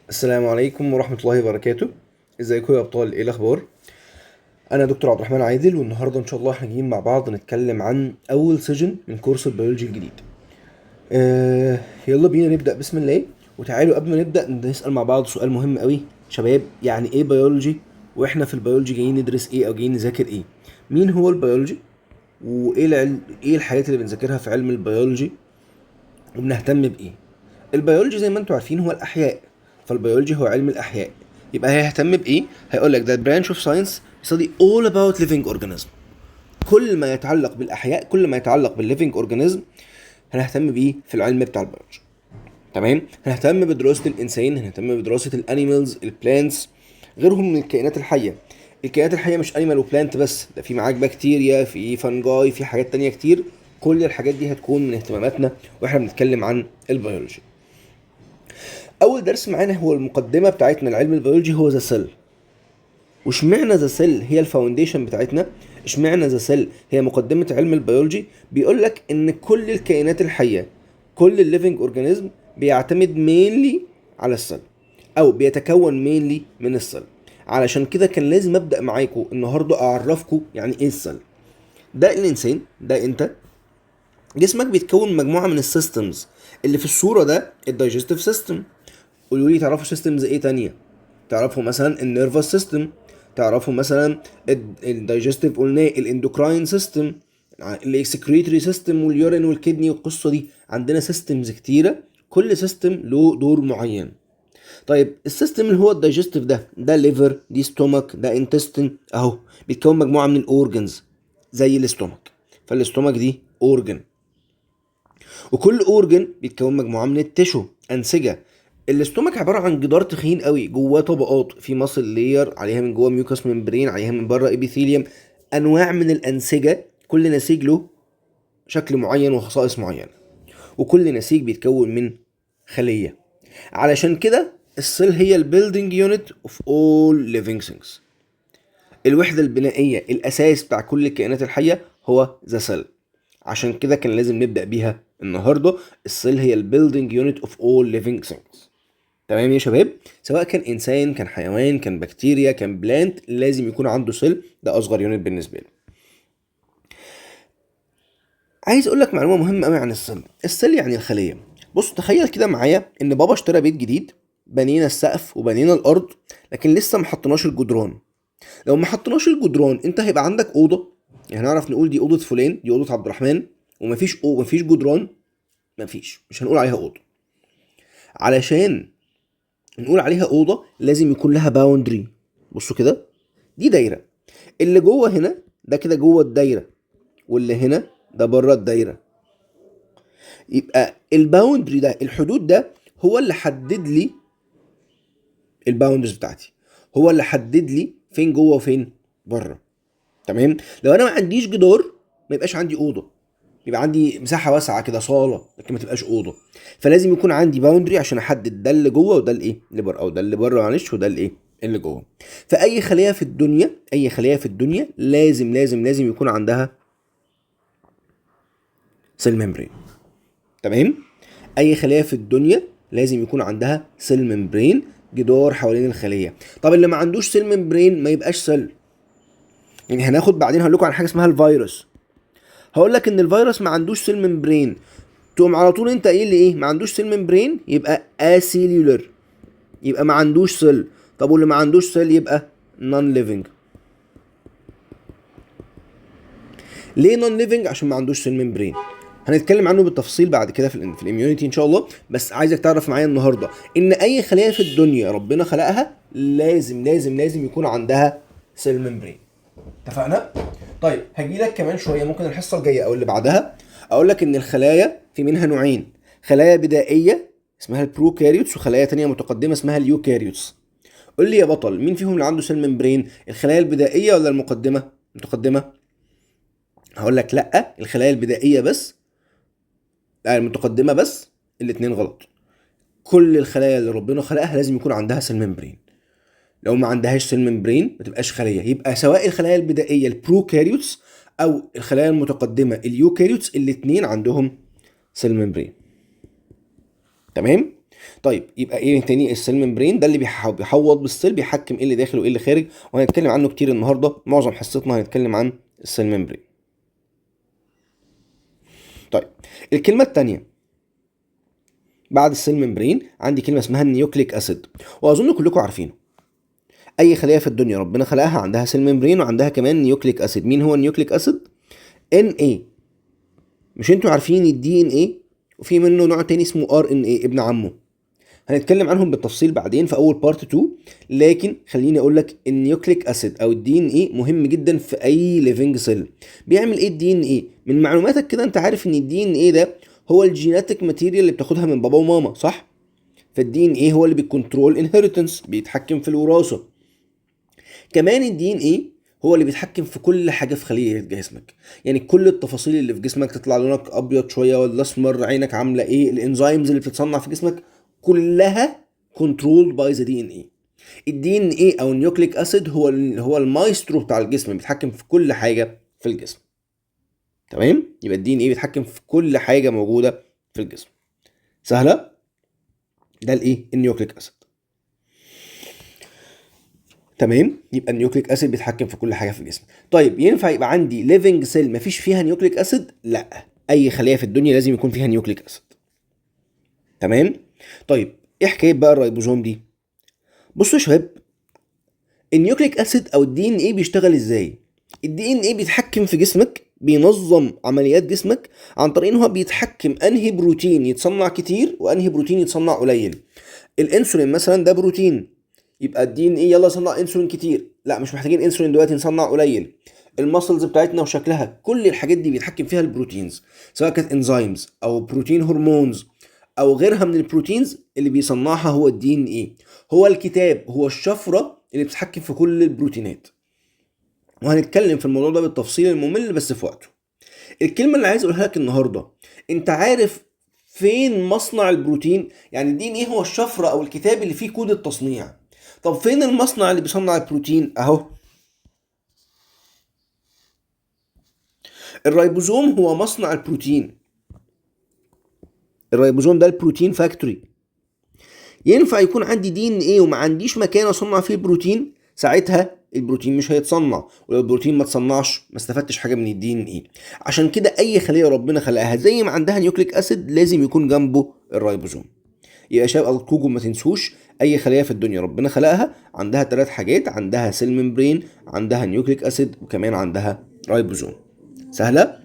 السلام عليكم ورحمة الله وبركاته. ازيكم يا ابطال؟ ايه الاخبار؟ انا دكتور عبد الرحمن عادل، والنهارده ان شاء الله احنا جايين مع بعض نتكلم عن اول سيجن من كورس البيولوجي الجديد. يلا بينا نبدأ بسم الله. وتعالوا قبل ما نبدأ نسأل مع بعض سؤال مهم قوي شباب، يعني ايه بيولوجي؟ واحنا في البيولوجي جايين ندرس ايه او جايين نذاكر ايه؟ مين هو البيولوجي؟ وايه ايه الحاجات اللي بنذاكرها في علم البيولوجي وبنهتم بايه؟ البيولوجي زي ما انتم عارفين هو الاحياء، فالبيولوجي هو علم الاحياء. يبقى هيهتم بايه؟ هيقول لك that branch of science study all about living organism. كل ما يتعلق بالاحياء، كل ما يتعلق بالليفنج اورجانيزم هنهتم بيه في العلم بتاع البيولوجي. تمام؟ هنهتم بدراسه الانسان، هنهتم بدراسه الانيمالز، البلانتس، غيرهم من الكائنات الحيه. الكائنات الحيه مش انيمال وبلانت بس، ده في معاك بكتيريا، في فانجاي، في حاجات تانية كتير. كل الحاجات دي هتكون من اهتماماتنا واحنا بنتكلم عن البيولوجي. اول درس معانا هو المقدمه بتاعتنا لعلم البيولوجي، هو ذا سيل. واشمعنى ذا سيل هي الفاونديشن بتاعتنا؟ اشمعنى ذا سيل هي مقدمه علم البيولوجي؟ بيقول لك ان كل الكائنات الحيه، كل الليفنج اورجانيزم بيعتمد مينلي على السيل، او بيتكون مينلي من السيل. علشان كده كان لازم ابدا معاكم النهارده اعرفكم يعني ايه السيل. ده الانسان، ده انت، جسمك بيتكون من مجموعه من السيستمز. اللي في الصوره ده الدايجستيف سيستم. قولوا لي تعرفوا سيستمز ايه تانية؟ تعرفوا مثلا النيرفس سيستم، تعرفوا مثلا الدايجستيف، قلنا الاندوكراين سيستم، الاكسكريتوري سيستم واليورين والكدني والقصه دي. عندنا سيستمز كتيره، كل سيستم له دور معين. طيب السيستم اللي هو الدايجستيف ده ليفر، دي ستومك، ده انتستين، اهو بيتكون مجموعه من الاورجنز زي الاستومك. فالاستومك دي اورجن، وكل اورجن بيتكون مجموعه من التشو، انسجه. الاستومك عباره عن جدار تخين قوي جواه طبقات، في ماسل لير عليها من جوه ميوكاس ممبرين، عليها من بره ابيثيليوم، انواع من الانسجه. كل نسيج له شكل معين وخصائص معينه، وكل نسيج بيتكون من خليه. علشان كده السيل هي البيلدينج يونت اوف اول ليفينج ثينجز. الوحده البنائيه، الاساس بتاع كل الكائنات الحيه هو ذا سيل. عشان كده كان لازم نبدأ بيها النهارده. السيل هي البيلدينج يونت اوف اول ليفينج ثينجز. تمام يا شباب؟ سواء كان انسان، كان حيوان، كان بكتيريا، كان بلانت، لازم يكون عنده سيل. ده اصغر يونت بالنسبه له. عايز اقول لك معلومه مهمه قوي عن السيل. السيل يعني الخليه. بص تخيل كده معايا ان بابا اشترى بيت جديد، بنينا السقف وبنينا الارض، لكن لسه ما حطيناش الجدران. لو ما حطيناش الجدران انت هيبقى عندك اوضه، يعني نعرف نقول دي اوضه فلان، دي اوضه عبد الرحمن، ومفيش جدران. مش هنقول عليها اوضه. علشان نقول عليها اوضه لازم يكون لها باوندري. بصوا كده، دي دايره، اللي جوه هنا ده كده جوه الدايره، واللي هنا ده بره الدايره. يبقى الباوندري ده، الحدود ده، هو اللي حدد لي الباوندرز بتاعتي، هو اللي حدد لي فين جوه وفين بره. تمام؟ لو انا ما عنديش جدار ما يبقاش عندي اوضه، يبقى عندي مساحه واسعه كده صاله لكن ما تبقاش اوضه. فلازم يكون عندي باوندري عشان احدد ده اللي جوه وده الايه اللي بره، او ده اللي بره معلش وده الايه اللي جوه. فاي خليه في الدنيا، اي خليه في الدنيا لازم يكون عندها سيل ممبرين. تمام؟ اي خليه في الدنيا لازم يكون عندها سيل ممبرين، جدار حوالين الخليه. طب اللي ما عندوش سيل ممبرين ما يبقاش سيل. يعني هناخد بعدين هقول لكم عن حاجه اسمها الفيروس. هقول لك ان الفيروس ما عندوش سيل ممبرين، تقوم على طول انت قايل لي ايه؟ ما عندوش سيل ممبرين يبقى اسيلولر، يبقى ما عندوش سيل. طب واللي ما عندوش سيل يبقى نون ليفنج. ليه نون ليفنج؟ عشان ما عندوش سيل ممبرين. هنتكلم عنه بالتفصيل بعد كده في الاميونيتي ان شاء الله. بس عايزك تعرف معايا النهارده ان اي خليه في الدنيا ربنا خلقها لازم يكون عندها سيل ممبرين. اتفقنا؟ طيب هجي لك كمان شويه، ممكن الحصه الجايه او اللي بعدها اقول لك ان الخلايا في منها نوعين: خلايا بدائيه اسمها البروكاريوتس، وخلايا تانية متقدمه اسمها اليوكاريوتس. قول لي يا بطل، مين فيهم اللي عنده سيل ممبرين؟ الخلايا البدائيه ولا المتقدمه؟ هقول لك لا، الخلايا البدائيه بس، لا المتقدمه بس. الاتنين غلط. كل الخلايا اللي ربنا خلقها لازم يكون عندها سيل ممبرين. لو ما عندهاش سيل ممبرين ما تبقاش خليه. يبقى سواء الخلايا البدائيه البروكاريوتس او الخلايا المتقدمه اليوكاريوتس، الاثنين عندهم سيل ممبرين. تمام؟ طيب يبقى ايه تاني؟ السيل ممبرين ده اللي بيحوط بالسيل، بيحكم ايه اللي داخل وايه اللي خارج، وهنتكلم عنه كتير النهارده، معظم حصتنا هنتكلم عن السيل ممبرين. طيب الكلمه الثانيه بعد السيل ممبرين عندي كلمه اسمها النيوكليك اسيد، واظن كلكم عارفينه. اي خليه في الدنيا ربنا خلقها عندها سيل ممبرين وعندها كمان نيوكليك اسيد. مين هو النيوكليك اسيد؟ ان ايه. مش انتوا عارفين الدي ان ايه وفي منه نوع تاني اسمه ار ان ايه ابن عمه؟ هنتكلم عنهم بالتفصيل بعدين في اول بارت 2، لكن خليني اقول لك النيوكليك اسيد او الدي ان ايه مهم جدا في اي ليفنج سيل. بيعمل ايه الدي ان ايه؟ من معلوماتك كده انت عارف ان الدي ان ايه ده هو الجيناتيك ماتيريال اللي بتاخدها من بابا وماما، صح؟ فالدي ان ايه هو اللي بيكنترول انهيرتنس، بيتحكم في الوراثه. كمان الدي ان ايه هو اللي بيتحكم في كل حاجه في خليه جسمك، يعني كل التفاصيل اللي في جسمك، تطلع لونك ابيض شويه ولا اسمر، عينك عامله ايه، الانزيمز اللي بتتصنع في جسمك كلها كنترول باي ذا دي ان ايه. الدي ان ايه او النيوكليك اسيد هو المايسترو بتاع الجسم، بيتحكم في كل حاجه في الجسم. تمام؟ يبقى الدي ان ايه بيتحكم في كل حاجه موجوده في الجسم. سهله؟ ده الايه؟ النيوكليك اسيد. تمام؟ يبقى النيوكليك اسيد بيتحكم في كل حاجه في الجسم. طيب ينفع يبقى عندي ليفنج سيل مفيش فيها نيوكليك اسيد؟ لا، اي خليه في الدنيا لازم يكون فيها نيوكليك اسيد. تمام؟ طيب ايه حكايه بقى الريبوزوم دي؟ بصوا يا شباب، النيوكليك اسيد او الدي ان ايه بيشتغل ازاي؟ الدي ان ايه بيتحكم في جسمك، بينظم عمليات جسمك عن طريق ان هو بيتحكم انهي بروتين يتصنع كتير وانهي بروتين يتصنع قليل. الانسولين مثلا ده بروتين، يبقى الدي ان ايه يلا صنع انسولين كتير، لا مش محتاجين انسولين دلوقتي نصنع قليل. المسلز بتاعتنا وشكلها كل الحاجات دي بيتحكم فيها البروتينز، سواء كانت انزيمز او بروتين هرمونز او غيرها من البروتينز اللي بيصنعها هو الدي ان ايه. هو الكتاب، هو الشفره اللي بتتحكم في كل البروتينات، وهنتكلم في الموضوع ده بالتفصيل الممل بس في وقته. الكلمه اللي عايز اقولها لك النهارده، انت عارف فين مصنع البروتين؟ يعني الدي ان ايه هو الشفره او الكتاب اللي فيه كود التصنيع. طب فين المصنع اللي بيصنع البروتين؟ اهو الريبوزوم هو مصنع البروتين. الريبوزوم ده البروتين فاكتوري. ينفع يكون عندي دي ان ايه وما عنديش مكان اصنع فيه البروتين؟ ساعتها البروتين مش هيتصنع، ولو البروتين ما اتصنعش ما استفدتش حاجه من الدي ان ايه. عشان كده اي خليه ربنا خلقها زي ما عندها نيوكليك اسيد لازم يكون جنبه الريبوزوم. يبقى شباب ارجوكم ما تنسوش، اي خليه في الدنيا ربنا خلقها عندها 3 حاجات: عندها سيل ممبرين، عندها نيوكليك اسيد، وكمان عندها ريبوزوم. سهله؟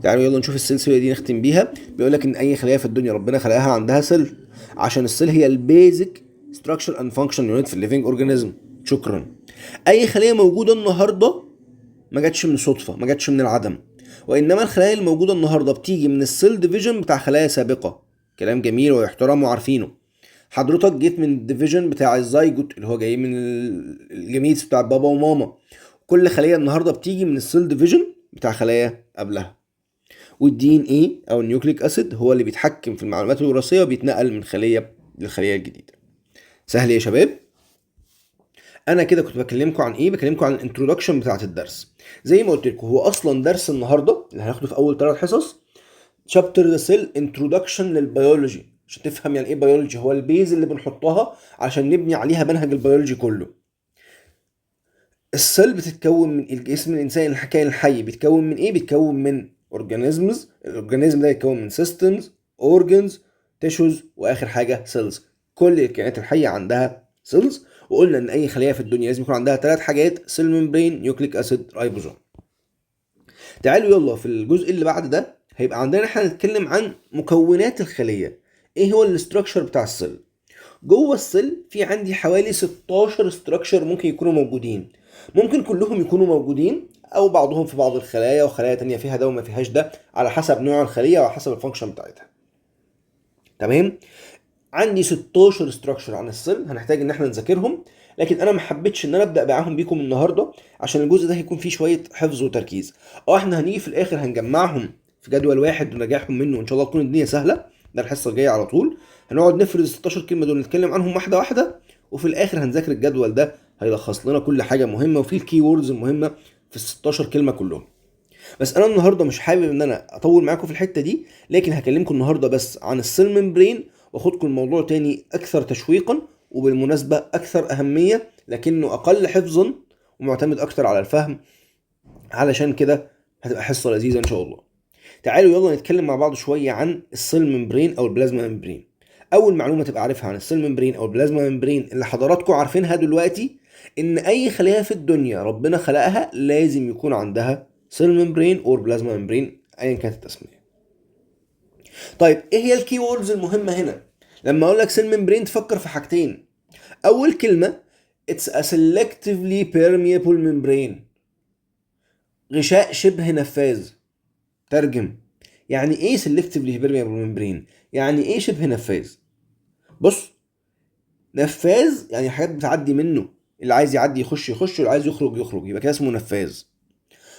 تعالوا يلا نشوف السلسله دي نختم بيها. بيقول لك ان اي خليه في الدنيا ربنا خلقها عندها سيل، عشان السيل هي البيزك ستراكشر اند فانكشن يونت في الليفنج اورجانيزم. شكرا. اي خليه موجوده النهارده ما جاتش من صدفه، ما جاتش من العدم، وانما الخلايا الموجوده النهارده بتيجي من السيل ديفيجن بتاع خلايا سابقه. كلام جميل ويحترم وعارفينه. حضرتك جيت من الديفيجن بتاع الزيجوت اللي هو جاي من الجميتس بتاع بابا وماما. كل خليه النهارده بتيجي من السيل ديفيجن بتاع خلايا قبلها. والدي ان ايه او النيوكليك اسيد هو اللي بيتحكم في المعلومات الوراثيه وبيتنقل من خليه للخليه الجديده. سهل يا شباب؟ انا كده كنت بكلمكم عن ايه؟ بكلمكم عن الانترودكشن بتاعه الدرس. زي ما قلت لكم هو اصلا درس النهارده اللي هناخده في اول 3 حصص شابتر ذا سيل انترودكشن للبيولوجي. عشان تفهم يعني ايه بيولوجي، هو البيز اللي بنحطها عشان نبني عليها منهج البيولوجي كله. السيل بتتكون من الجسم الانساني، الكائن الحي بيتكون من ايه؟ بيتكون من اورجانيزمز. الاورجانيزم ده يتكون من سيستمز، اورجنز، تيشوز، واخر حاجه سيلز. كل الكائنات الحيه عندها سيلز، وقلنا ان اي خليه في الدنيا لازم يكون عندها 3 حاجات: سيل ممبرين، نيوكليك اسيد، رايبوزوم. تعالوا يلا في الجزء اللي بعد ده هيبقى عندنا احنا نتكلم عن مكونات الخليه. ايه هو الاستراكشر بتاع السيل؟ جوه السيل في عندي حوالي 16 استراكشر ممكن يكونوا موجودين. ممكن كلهم يكونوا موجودين او بعضهم في بعض الخلايا، وخلايا تانية فيها ده وما فيهاش ده، على حسب نوع الخليه وعلى حسب الفانكشن بتاعتها. تمام؟ عندي 16 استراكشر عن السيل هنحتاج ان احنا نذاكرهم، لكن انا ما حبيتش ان انا ابدا معاهم بيكم النهارده عشان الجزء ده هيكون فيه شويه حفظ وتركيز. احنا هنيجي في الاخر هنجمعهم في جدول واحد ونجاحهم منه، وان شاء الله تكون الدنيا سهله. ده الحصه الجايه على طول هنقعد نفرد 16 كلمه دول نتكلم عنهم واحده واحده، وفي الاخر هنذاكر الجدول ده هيلخص لنا كل حاجه مهمه وفيه الكي ووردز المهمه في ال 16 كلمه كلهم. بس انا النهارده مش حابب ان انا اطول معاكم في الحته دي، لكن هكلمكم النهارده بس عن السيل ممبرين واخدكم الموضوع تاني اكثر تشويقا، وبالمناسبة اكثر اهمية لكنه اقل حفظا ومعتمد اكتر على الفهم. علشان كده هتبقى حصة لذيذة ان شاء الله. تعالوا يلا نتكلم مع بعض شوية عن السيل ممبرين او البلازما ممبرين. اول معلومة تبقى عارفها عن السيل ممبرين او البلازما ممبرين اللي حضراتكم عارفينها دلوقتي، ان اي خلية في الدنيا ربنا خلقها لازم يكون عندها سيل ممبرين او بلازما ممبرين ايا كانت التسمية. طيب ايه هي الكي ووردز المهمة هنا؟ لما اقول لك سيل ممبرين تفكر في حاجتين. اول كلمة it's a selectively permeable membrane، غشاء شبه نفاذ. ترجم، يعني ايه selectively permeable membrane؟ يعني ايه شبه نفاذ؟ بص، نفاذ يعني حاجات بتعدي منه، اللي عايز يعدي يخش يخش واللي عايز يخرج يخرج، يبقى كده اسمه نفاذ.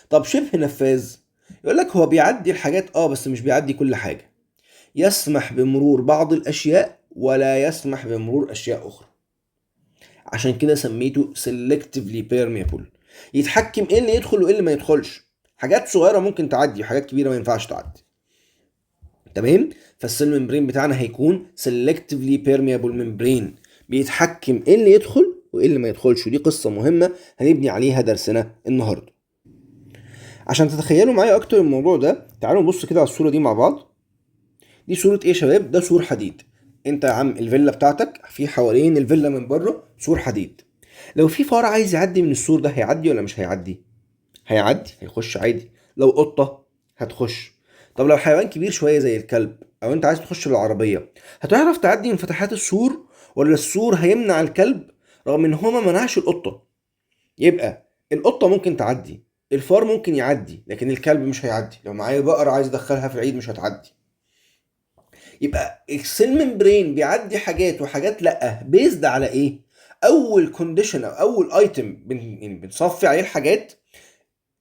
طب شبه نفاذ يقول لك هو بيعدي الحاجات بس مش بيعدي كل حاجة، يسمح بمرور بعض الاشياء ولا يسمح بمرور اشياء اخرى. عشان كده سميته selectively permeable، يتحكم ايه اللي يدخل وايه اللي ما يدخلش. حاجات صغيرة ممكن تعدي وحاجات كبيرة ما ينفعش تعدي. تمام؟ فالسيل ممبرين بتاعنا هيكون selectively permeable membrane، بيتحكم ايه اللي يدخل وايه اللي ما يدخلش، ودي قصة مهمة هنبني عليها درسنا النهاردة. عشان تتخيلوا معايا اكتر الموضوع ده، تعالوا نبص كده على الصورة دي مع بعض. دي صورة ايه يا شباب؟ ده سور حديد. انت يا عم الفيلا بتاعتك في حوالين الفيلا من بره سور حديد. لو في فار عايز يعدي من السور ده هيعدي ولا مش هيعدي؟ هيعدي، هيخش عادي. لو قطة هتخش. طب لو حيوان كبير شوية زي الكلب او انت عايز تخش بالعربية، هتعرف تعدي من فتحات السور ولا السور هيمنع الكلب رغم ان هو ما منعش القطة؟ يبقى القطة ممكن تعدي، الفار ممكن يعدي، لكن الكلب مش هيعدي. لو معايا بقرة عايز ادخلها في العيد مش هتعدي. يبقى السيل ممبرين بيعدي حاجات وحاجات لا، بيزد على ايه؟ اول كونديشن او اول ايتم بنصفي عليه الحاجات،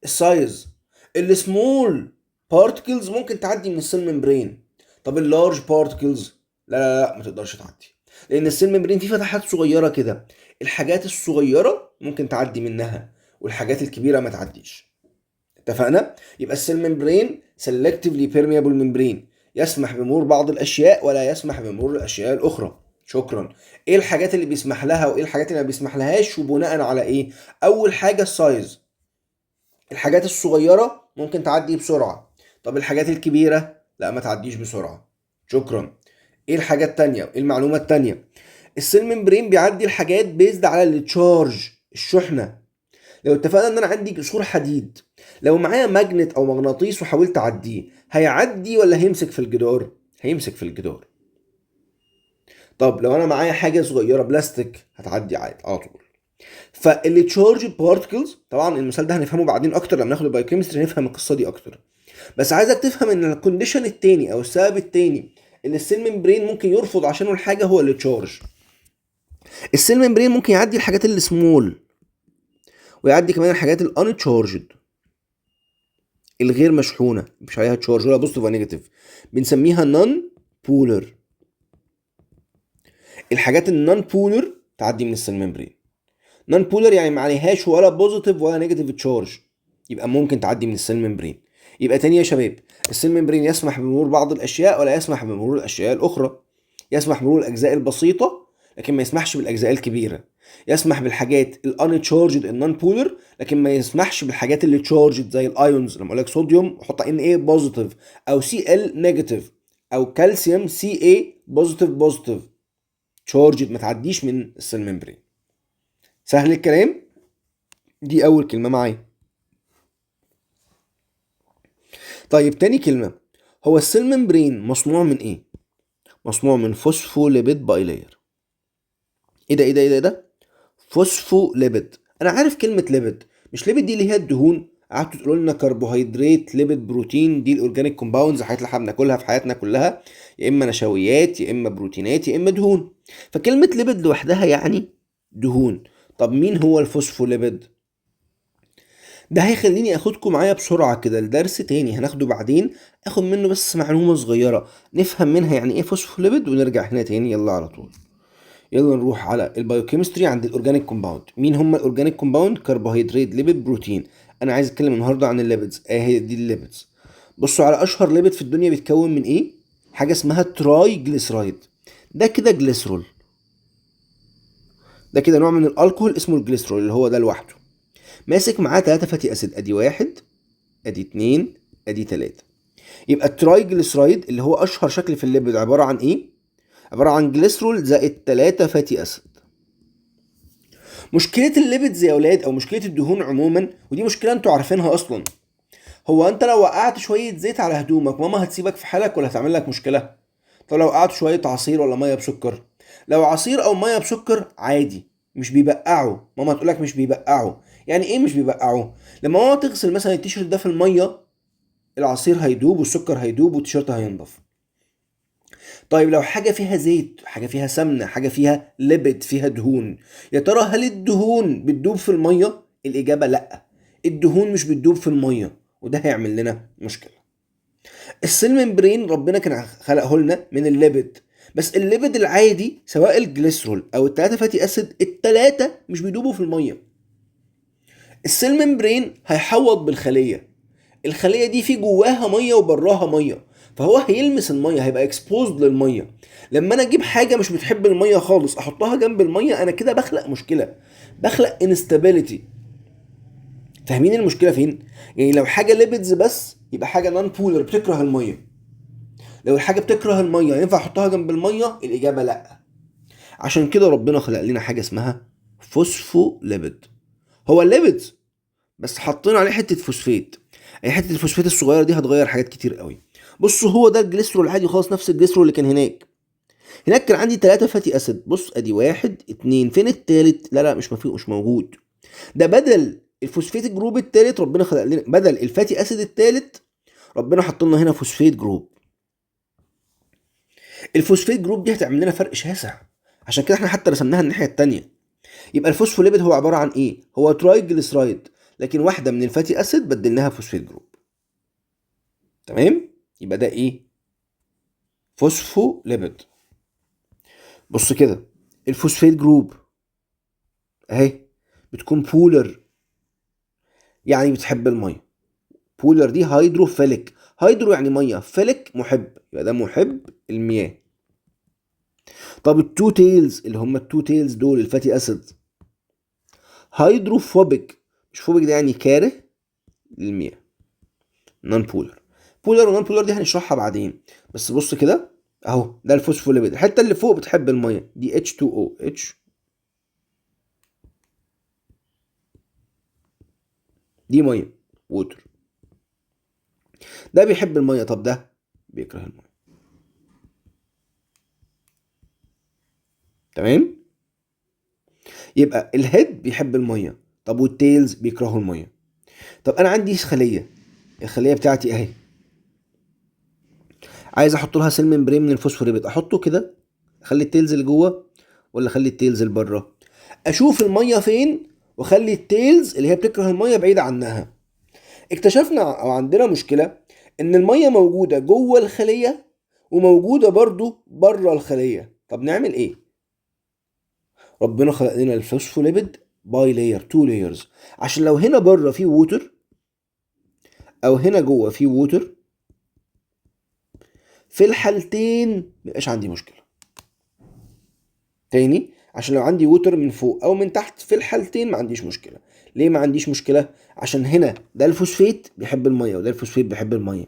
السايز. السمول بارتكلز ممكن تعدي من السيل ممبرين. طب اللارج بارتكلز لا ما تقدرش تعدي، لان السيل ممبرين فيه فتحات صغيره كده. الحاجات الصغيره ممكن تعدي منها والحاجات الكبيره ما تعديش. اتفقنا؟ يبقى السيل ممبرين selectively permeable membrane، يسمح بمرور بعض الاشياء ولا يسمح بمرور الاشياء الاخرى. شكرا. ايه الحاجات اللي بيسمح لها وايه الحاجات اللي ما بيسمح لهاش وبناء على ايه؟ اول حاجه السايز، الحاجات الصغيره ممكن تعدي بسرعه. طب الحاجات الكبيره لا ما تعديش بسرعه. شكرا. ايه الحاجه التانية؟ ايه المعلومه التانية؟ السيل ممبرين بيعدي الحاجات بيزد على التشارج، الشحنه. لو اتفقنا ان انا عندي سور حديد، لو معايا ماجنت او مغناطيس وحاولت اعديه، هيعدي ولا هيمسك في الجدار؟ هيمسك في الجدار. طب لو انا معايا حاجه صغيره بلاستيك هتعدي عادي على طول. فالتشارج بارتكلز، طبعا المثال ده هنفهمه بعدين اكتر لما ناخد البايوكيمستري نفهم القصه دي اكتر، بس عايزك تفهم ان الكونديشن التاني او السبب التاني ان السيل ممبرين ممكن يرفض عشانه الحاجه هو التشارج. السيل ممبرين ممكن يعدي الحاجات اللي سمول ويعدي كمان الحاجات الانتشارجد، الغير مشحونه مش عليها تشارج ولا بوزيتيف ولا نيجاتيف، بنسميها نون بولر. الحاجات النون بولر تعدي من السيل ممبرين. نون بولر يعني ما عليهاش ولا بوزيتيف ولا نيجاتيف تشارج، يبقى ممكن تعدي من السيل ممبرين. يبقى تاني يا شباب، السيل ممبرين يسمح بمرور بعض الاشياء ولا يسمح بمرور الاشياء الاخرى. يسمح بمرور الاجزاء البسيطه لكن ما يسمحش بالاجزاء الكبيره. يسمح بالحاجات الانتشارجد النون بولر لكن ما يسمحش بالحاجات اللي تشارجد زي الايونز. لما اقول لك صوديوم احط ان ايه بوزيتيف او سي ال نيجاتيف، او كالسيوم سي اي بوزيتيف تشارجد، ما تعديش من السيل ممبرين. سهل الكلام؟ دي اول كلمه معايا. طيب تاني كلمه، هو السيل ممبرين مصنوع من ايه؟ مصنوع من فوسفوليبيد بايلير. ايه ده فوسفوليبيد. انا عارف كلمه ليبيد، مش ليبيد دي اللي هي الدهون؟ قعدتوا تقولوا لنا كربوهيدرات ليبيد بروتين، دي الاورجانيك كومباوندز، الحاجات اللي احنا بناكلها في حياتنا كلها، يا اما نشويات يا اما بروتينات يا اما دهون. فكلمه ليبيد لوحدها يعني دهون. طب مين هو الفوسفوليبيد؟ ده هيخليني اخدكم معايا بسرعه كده لدرس تاني هناخده بعدين، اخد منه بس معلومه صغيره نفهم منها يعني ايه فوسفوليبيد ونرجع هنا تاني. يلا على طول، يلا نروح على البايوكيمستري عند الاورجانيك كومباوند. مين هم الاورجانيك كومباوند؟ كربوهيدرات ليبيد بروتين. انا عايز اتكلم النهارده عن الليبيدز. اهي دي الليبيدز. بصوا على اشهر ليبيد في الدنيا بيتكون من ايه؟ حاجه اسمها تراي جليسرايد. ده كده جليسرول، ده كده نوع من الالكوهول اسمه الجليسرول اللي هو ده لوحده، ماسك معاه 3 فاتي اسيد، ادي 1 ادي 2 ادي 3. يبقى الترايجليسرايد اللي هو اشهر شكل في الليبيد عباره عن ايه؟ عباره عن جليسرول زائد 3 فاتي اسيد. مشكله الليبيدز يا اولاد او مشكله الدهون عموما، ودي مشكله انتوا عارفينها اصلا، هو انت لو وقعت شويه زيت على هدومك ماما هتسيبك في حالك ولا هتعمل لك مشكله؟ طب لو وقعت شويه عصير ولا ميه بسكر، لو عصير او ميه بسكر عادي مش بيبقعوا، ماما هتقول لك مش بيبقعوا. يعني ايه مش بيبقعوا؟ لما ماما تغسل مثلا التيشيرت ده في الميه، العصير هيدوب والسكر هيدوب والتيشيرت هينضف. طيب لو حاجه فيها زيت، حاجه فيها سمنه، حاجه فيها ليبيد، فيها دهون، يا ترى هل الدهون بتدوب في الميه؟ الاجابه لا، الدهون مش بتدوب في الميه، وده هيعمل لنا مشكله. السيل ممبرين ربنا كان خلقه لنا من الليبيد، بس الليبيد العادي سواء الجليسرول او التلاتة فاتي اسيد، التلاتة مش بيدوبوا في الميه. السيل ممبرين هيحوط بالخليه، الخليه دي في جواها ميه وبراها ميه، فهو هيلمس الميه، هيبقى اكسبوزد للميه. لما انا اجيب حاجه مش بتحب الميه خالص احطها جنب الميه، انا كده بخلق مشكله، بخلق انستابيليتي. فاهمين المشكله فين؟ يعني لو حاجه ليبيدز بس يبقى حاجه نون بولر بتكره الميه، لو الحاجه بتكره الميه ينفع احطها جنب الميه؟ الاجابه لا. عشان كده ربنا خلق لنا حاجه اسمها فوسفوليبيد. هو الليبيد بس حاطين عليه حته فوسفات، اي حته الفوسفات الصغيره دي هتغير حاجات كتير قوي. بصوا هو ده الجليسرول العادي خالص، نفس الجليسرول اللي كان هناك. هناك كان عندي 3 فاتي اسيد، بص ادي 1 2، فين التالت؟ لا مش موجود. ده بدل الفوسفات الجروب التالت ربنا خلق لنا، بدل الفاتي اسيد التالت ربنا حط لنا هنا فوسفات جروب. الفوسفات جروب دي هتعمل لنا فرق شاسع، عشان كده احنا حتى رسمناها الناحيه التانيه. يبقى الفوسفوليبيد هو عباره عن ايه؟ هو ترايجليسرايد، لكن واحده من الفاتي اسيد بدلناها فوسفات جروب. تمام؟ يبقى ده ايه؟ فوسفوليبيد. بص كده، الفوسفات جروب اهي بتكون بولر، يعني بتحب الميه. بولر دي هيدروفيليك، هيدرو يعني ميه، فيليك محب، يبقى ده محب المياه. طب التو تيلز اللي هم التو تيلز دول الفاتي اسيد، هيدروفوبيك، مش فوبيك ده يعني كاره للمياه. نون بولر، بولر ونون بولر دي هنشرحها بعدين. بس بص كده اهو، ده الفوسفوليبيد، الحته اللي فوق بتحب الميه دي H2O، دي ميه ووتر، ده بيحب الميه، طب ده بيكره الميه. تمام؟ يبقى الهيد بيحب الميه، طب والتيلز بيكرهوا الميه. طب انا عندي خليه، الخليه بتاعتي اهي، عايز احط لها سيل ممبرين من الفوسفوريبيد، احطه كده اخلي التيلز اللي جوه ولا اخلي التيلز اللي بره؟ اشوف الميه فين واخلي التيلز اللي هي بتكره الميه بعيده عنها. اكتشفنا او عندنا مشكله ان الميه موجوده جوه الخليه وموجوده برضو بره الخليه. طب نعمل ايه؟ ربنا خلق لنا الفوسفوليبيد باي لاير، تو لايرز، عشان لو هنا بره في ووتر او هنا جوه في ووتر، في الحالتين ميبقاش عندي مشكله. تاني، عشان لو عندي ووتر من فوق او من تحت، في الحالتين ما عنديش مشكله. ليه ما عنديش مشكله؟ عشان هنا ده الفوسفيت بيحب الميه وده الفوسفيت بيحب الميه.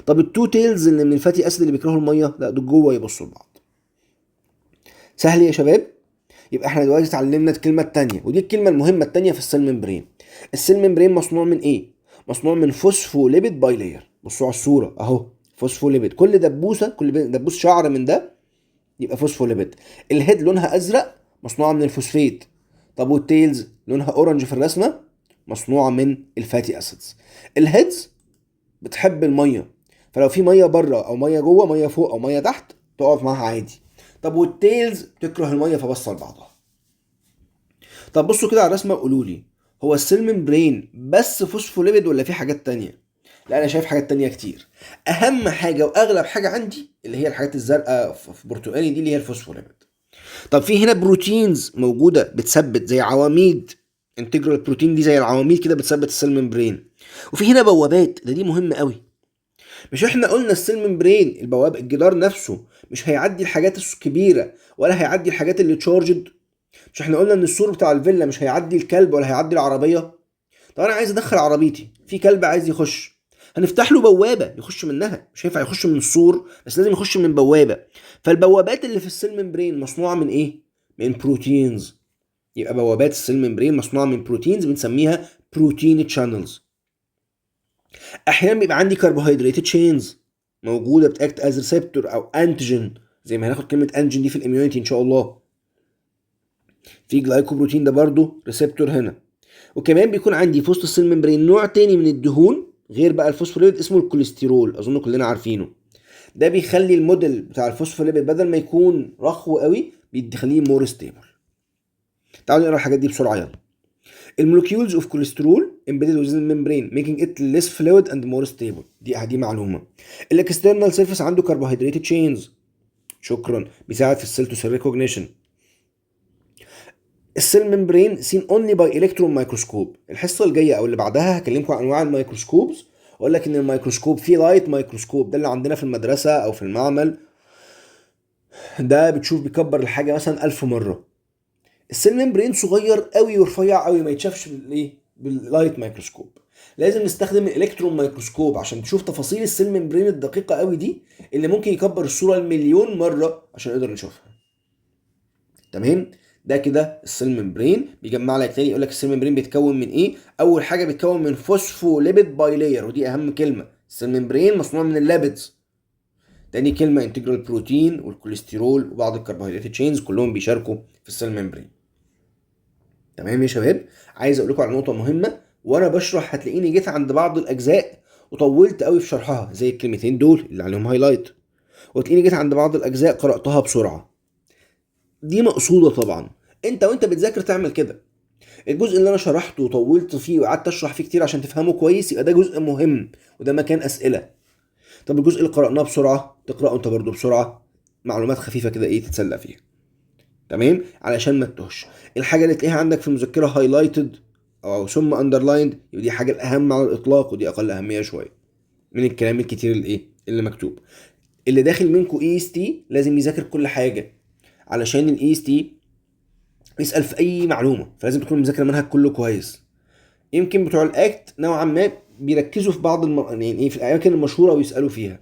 طب التو تيلز اللي من الفاتي اسيد اللي بيكرهوا الميه، لا دول جوه يبصوا لبعض. سهل يا شباب؟ يبقى احنا دلوقتي اتعلمنا الكلمه الثانيه، ودي الكلمه المهمه الثانيه في السيل ممبرين. السيل ممبرين مصنوع من ايه؟ مصنوع من فوسفوليبيد باي لاير. بصوا على الصوره اهو، فوسفوليبيد، كل دبوسه، كل دبوس شعر من ده يبقى فوسفوليبيد. الهيد لونها ازرق مصنوعه من الفوسفيت، طب والتيلز لونها اورنج في الرسمه مصنوعه من الفاتي اسيدز. الهيدز بتحب الميه، فلو في ميه بره او ميه جوه، ميه فوق او ميه تحت، تقف معاها عادي. طب والتيلز بتكره الميه فبصل بعضها. طب بصوا كده على الرسمه وقولوا لي، هو السيل ممبرين بس فوسفوليبيد ولا في حاجات تانية؟ لا انا شايف حاجات تانية كتير. اهم حاجه واغلب حاجه عندي اللي هي الحاجات الزرقاء في برتقاني دي اللي هي الفوسفوليبيد. طب في هنا بروتينز موجوده بتثبت زي عواميد، انتجرال بروتين دي زي العواميد كده بتثبت السيل ممبرين. وفي هنا بوابات، دي مهمه قوي. مش احنا قلنا السيل ممبرين البوابه الجدار نفسه مش هيعدي الحاجات الكبيره ولا هيعدي الحاجات اللي تشارجد؟ مش احنا قلنا ان السور بتاع الفيلا مش هيعدي الكلب ولا هيعدي العربيه؟ طب انا عايز ادخل عربيتي، في كلب عايز يخش، هنفتح له بوابه يخش منها، مش هينفع يخش من السور بس لازم يخش من بوابه. فالبوابات اللي في السيل ممبرين مصنوعه من ايه؟ من بروتينز. يبقى بوابات السيل ممبرين مصنوعه من بروتينز بنسميها بروتين تشانلز. احيانا بيبقى عندي كربوهيدرات تشينز موجوده بتاكت از ريسبتور او انتيجين، زي ما هناخد كلمه انتيجين دي في الاميونيتي ان شاء الله. في جلايكوبروتين ده برضو ريسبتور هنا. وكمان بيكون عندي في وسط السيل ممبرين نوع تاني من الدهون غير بقى الفوسفوليبيد اسمه الكوليسترول، اظن كلنا عارفينه. ده بيخلي الموديل بتاع الفوسفوليبيد بدل ما يكون رخو قوي بيخليه مور ستيبل. تعالوا نقرا الحاجات دي بسرعه يلا. المولكيولز اوف كوليسترول embedded within the membrane making it less fluid and more stable. دي معلومه. الاكسترنال سيرفيس عنده كربوهيدرات تشينز، شكرا، بيساعد في السيل تو سيل ريكوجنيشن. السيل ممبرين سين اونلي باي الكترون مايكروسكوب. الحصه الجايه او اللي بعدها هكلمكم عن انواع الميكروسكوبز، واقول لك ان الميكروسكوب فيه لايت ميكروسكوب، ده اللي عندنا في المدرسه او في المعمل، ده بتشوف بيكبر الحاجه مثلا 1000 مره. السيل ممبرين صغير قوي ورفيع قوي ما يتشافش بالايه؟ باللايت ميكروسكوب. لازم نستخدم الالكترون ميكروسكوب عشان تشوف تفاصيل السيل ممبرين الدقيقه قوي دي اللي ممكن يكبر الصوره المليون مره عشان نقدر نشوفها. تمام؟ ده كده السيل ممبرين. بيجمع لك تاني يقول لك السيل ممبرين بيتكون من ايه؟ اول حاجه بيتكون من فوسفوليبيد باي لاير، ودي اهم كلمه. السيل ممبرين مصنوع من الليبيدز. تاني كلمه انتجرال بروتين والكوليسترول وبعض الكربوهيدرات تشينز كلهم بيشاركوا في السيل ممبرين. تمام يا شباب؟ عايز اقول لكم على نقطه مهمه، وانا بشرح هتلاقيني جيت عند بعض الاجزاء وطولت قوي في شرحها زي الكلمتين دول اللي عليهم هايلايت، وتلاقيني جيت عند بعض الاجزاء قراتها بسرعه. دي مقصوده طبعا، انت وانت بتذاكر تعمل كده. الجزء اللي انا شرحته وطولت فيه وقعدت اشرح فيه كتير عشان تفهمه كويس يبقى ده جزء مهم وده مكان اسئله. طب الجزء اللي قرأناه بسرعه تقراه انت برضو بسرعه، معلومات خفيفه كده ايه تتسلى فيها. تمام؟ علشان ما تتوهش. الحاجه اللي تلاقيها عندك في المذكره هايلايتد او ثم اندرلايند يبقى دي حاجه الاهم على الاطلاق، ودي اقل اهميه شويه من الكلام الكتير اللي مكتوب. اللي داخل منكم اي اس تي لازم يذاكر كل حاجه، علشان الاي اس تي يسال في اي معلومه، فلازم تكون مذاكر المنهج كله كويس. يمكن بتوع الاكت نوعا ما بيركزوا في بعض يعني ايه في الاماكن المشهوره ويسالوا فيها،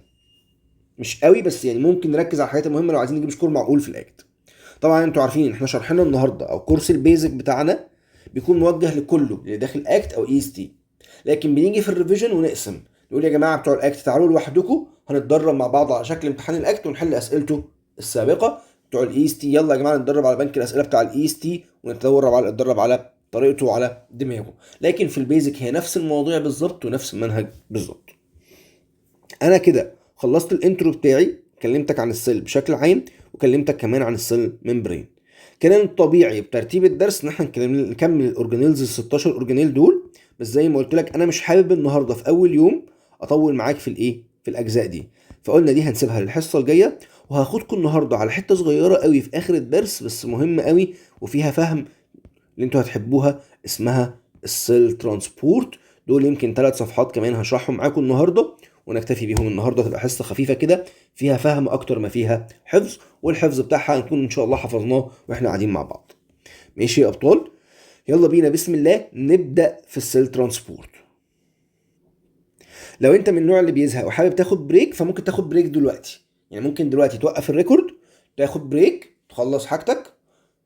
مش قوي بس يعني ممكن نركز على الحاجات المهمه لو عايزين نجيب سكور معقول في الاكت. طبعا انتوا عارفين ان احنا شرحنا النهارده او كورس البيزك بتاعنا بيكون موجه لكله اللي داخل اكت او اي اس تي، لكن بنيجي في الريفيجن ونقسم نقول يا جماعه بتوع الاكت تعالوا لوحدكم هنتدرب مع بعض على شكل امتحان الاكت ونحل اسئلته السابقه. بتوع الاي اس تي يلا يا جماعه نتدرب على بنك الاسئله بتاع الاي اس تي ونتدرب على طريقته وعلى دماغه. لكن في البيزك هي نفس المواضيع بالظبط ونفس المنهج بالظبط. انا كده خلصت الانترو بتاعي، كلمتك عن السيل بشكل عام وكلمتك كمان عن السيل ممبرين. كان الطبيعي بترتيب الدرس ان احنا نكمل الاورجانيلز ال 16 اورجانيل دول، بس زي ما قلت لك انا مش حابب النهارده في اول يوم اطول معاك في الاجزاء دي، فقلنا دي هنسيبها للحصه الجايه. وهاخدكم النهارده على حته صغيره قوي في اخر الدرس بس مهمه قوي وفيها فهم اللي انتوا هتحبوها، اسمها السيل ترانسبورت. دول يمكن 3 صفحات كمان هشرحهم معاكم النهارده ونكتفي بيهم النهارده، تبقى حصه خفيفه كده فيها فهم اكتر ما فيها حفظ، والحفظ بتاعها هنكون ان شاء الله حفظناه واحنا قاعدين مع بعض. ماشي يا ابطال؟ يلا بينا بسم الله نبدا في السيل ترانسبورت. لو انت من النوع اللي بيزهق وحابب تاخد بريك فممكن تاخد بريك دلوقتي، يعني ممكن دلوقتي توقف الريكورد تاخد بريك تخلص حاجتك،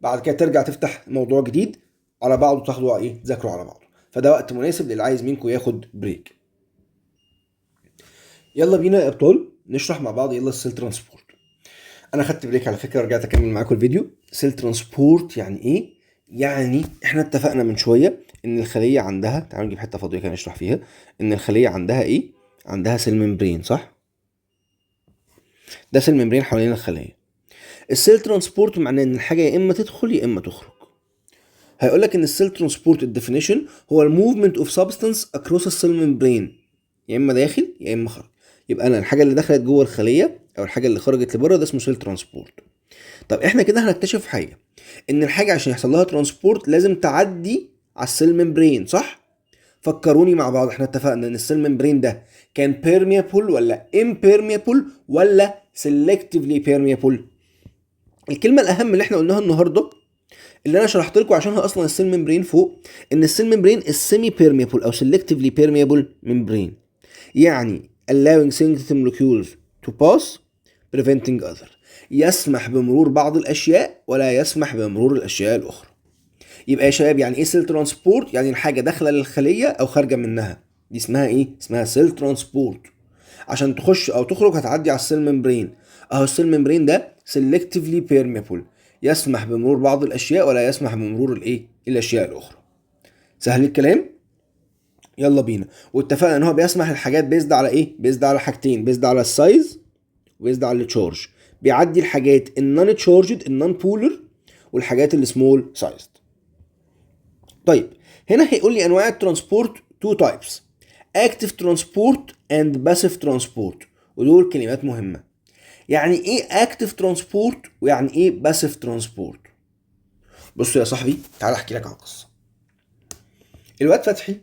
بعد كده ترجع تفتح موضوع جديد على بعضه تاخدوا تذاكروا على بعضه، فده وقت مناسب للي عايز منكم ياخد بريك. يلا بينا يا ابطال نشرح مع بعض يلا السيل ترانسبورت. انا خدت بريك على فكره رجعت اكمل معاكم الفيديو. سيل ترانسبورت يعني ايه؟ يعني احنا اتفقنا من شويه ان الخليه عندها، تعالوا نجيب حته فاضيه كده نشرح فيها، ان الخليه عندها ايه؟ عندها سيل ممبرين، صح؟ ده سيل ممبرين حوالين الخليه. السيل ترانسبورت معناه ان الحاجه يا اما تدخل يا اما تخرج. هيقول لك ان السيل ترانسبورت الديفينيشن هو الموفمنت اوف سبستانس اكروس السيل ممبرين، يا اما داخل يا اما خارج. يبقى انا الحاجه اللي دخلت جوه الخليه او الحاجه اللي خرجت لبره ده اسمه سيل ترانسبورت. طب احنا كده هنكتشف حاجه، ان الحاجه عشان يحصل لها ترانسبورت لازم تعدي على السيل ممبرين، صح؟ فكروني مع بعض، احنا اتفقنا ان السيل ممبرين ده كان permeable ولا impermeable ولا selectively permeable؟ الكلمه الاهم اللي احنا قلناها النهارده اللي انا شرحت لكم عشانها اصلا السيل ممبرين فوق، ان السيل ممبرين السيمي بيرميبل او selectively permeable membrane، يعني allowing single molecules to pass preventing other، يسمح بمرور بعض الاشياء ولا يسمح بمرور الاشياء الاخرى. يبقى يا شباب يعني ايه سيل ترانسبورت؟ يعني الحاجه داخله للخليه او خارجه منها، دي اسمها ايه؟ اسمها سيل ترانسبورت. عشان تخش او تخرج هتعدي على السيل ممبرين. اهو السيل ممبرين ده selectively permeable، يسمح بمرور بعض الاشياء ولا يسمح بمرور الايه؟ الاشياء الاخرى. سهل الكلام؟ يلا بينا. واتفقنا ان هو بيسمح الحاجات بيزد على ايه؟ بيزد على حاجتين، بيزد على السايز وبيزد على التشارج. بيعدي الحاجات النون تشارجد النون بولر والحاجات السمول سايزد. طيب هنا هيقول لي انواع الترانسبورت تو تايبس، اكتيف ترانسبورت اند باسيف ترانسبورت، ودول كلمات مهمه. يعني ايه اكتيف ترانسبورت ويعني ايه باسيف ترانسبورت؟ بص يا صاحبي تعال احكي لك عن قصه. الواد فتحي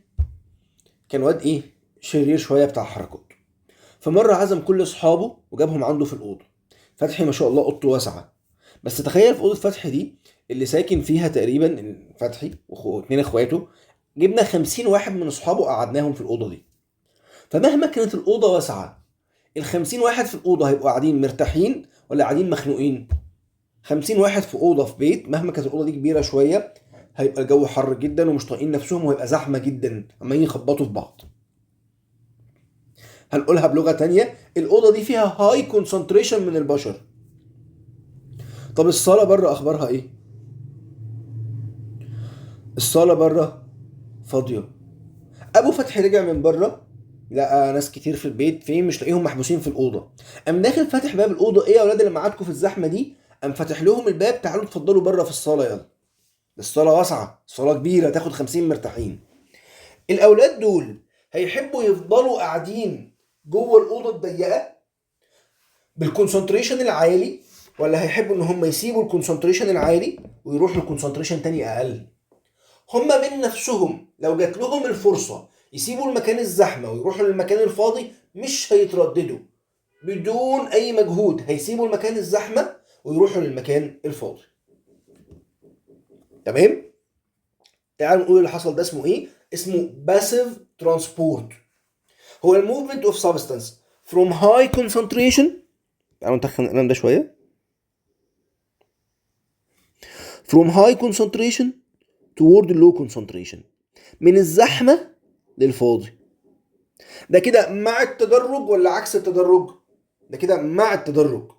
كان واد ايه؟ شرير شويه بتاع حركات. فمره عزم كل اصحابه وجابهم عنده في الاوضه. فتحي ما شاء الله اوضته واسعه، بس تخيل في اوضه فتحي دي اللي ساكن فيها تقريبا فتحي واتنين اخواته، جبنا 50 واحد من اصحابه قعدناهم في الاوضه دي. فمهما كانت الاوضه واسعه، ال50 واحد في الاوضه هيبقوا قاعدين مرتاحين ولا قاعدين مخنوقين؟ 50 واحد في اوضه في بيت مهما كانت الاوضه دي كبيره شويه هيبقى الجو حر جدا ومش طايقين نفسهم وهيبقى زحمه جدا عمالين يخبطوا في بعض. هنقولها بلغه تانية، الاوضه دي فيها هاي كونسنتريشن من البشر. طب الصاله بره اخبارها ايه؟ الصاله بره فاضيه. ابو فتحي رجع من بره لقى ناس كتير في البيت، فين مش لاقيهم محبوسين في الاوضه. قام داخل فاتح باب الاوضه، ايه يا اولاد اللي معاكم في الزحمه دي؟ قام فاتح لهم الباب، تعالوا اتفضلوا بره في الصاله يلا. الصاله واسعه، الصاله كبيره تاخد 50 مرتاحين. الاولاد دول هيحبوا يفضلوا قاعدين جوه الاوضه الضيقه بالكونسنتريشن العالي، ولا هيحبوا ان هم يسيبوا الكونسنتريشن العالي ويروحوا لكونسنتريشن تاني اقل؟ هم من نفسهم لو جات لهم الفرصه يسيبوا المكان الزحمه ويروحوا للمكان الفاضي مش هيترددوا، بدون اي مجهود هيسيبوا المكان الزحمه ويروحوا للمكان الفاضي. تمام؟ تعالوا نقول اللي حصل ده اسمه ايه؟ اسمه passive transport. هو الموفمنت اوف سبستانس from high concentration، تعالوا نتخن الكلام ده شويه، from high concentration toward low concentration، من الزحمه للفاضي. ده كده مع التدرج ولا عكس التدرج؟ ده كده مع التدرج،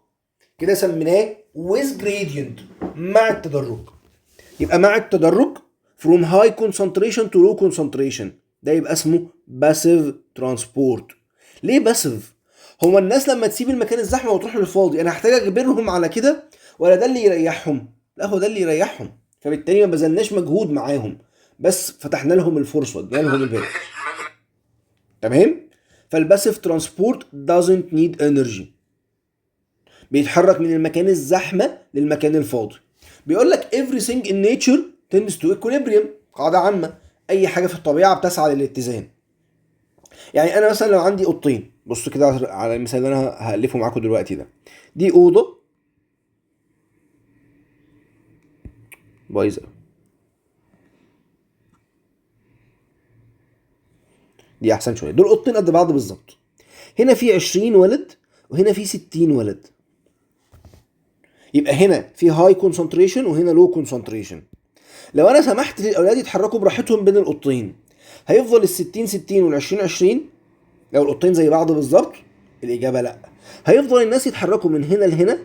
كده سميناه with gradient، مع التدرج. يبقى مع التدرج from high concentration to low concentration، ده يبقى اسمه passive transport. ليه passive؟ هو الناس لما تسيب المكان الزحمه وتروح للفاضي انا هحتاج اجبرهم على كده ولا ده اللي يريحهم؟ لا هو ده اللي يريحهم، فبالتالي ما بذلناش مجهود معاهم، بس فتحنا لهم الفرصه، ادينا لهم الباب. تمام؟ فالباسيف ترانسبورت doesn't need energy، بيتحرك من المكان الزحمه للمكان الفاضي. بيقول لك everything in nature tends to equilibrium، قاعده عامه، اي حاجه في الطبيعه بتسعى للاتزان. يعني انا مثلا لو عندي اوضتين، بصوا كده على المثال اللي انا هالفه معاكم دلوقتي ده، دي اوضه بايظه، دي احسن شويه، دول اوضتين قد بعض بالظبط. هنا في 20 ولد وهنا في 60 ولد، يبقى هنا في هاي كونسنتريشن وهنا لو كونسنتريشن. لو انا سمحت للاولاد يتحركوا براحتهم بين الاوضتين هيفضل ال60 60 وال20 20 لو الاوضتين زي بعض بالظبط؟ الاجابه لا، هيفضل الناس يتحركوا من هنا لهنا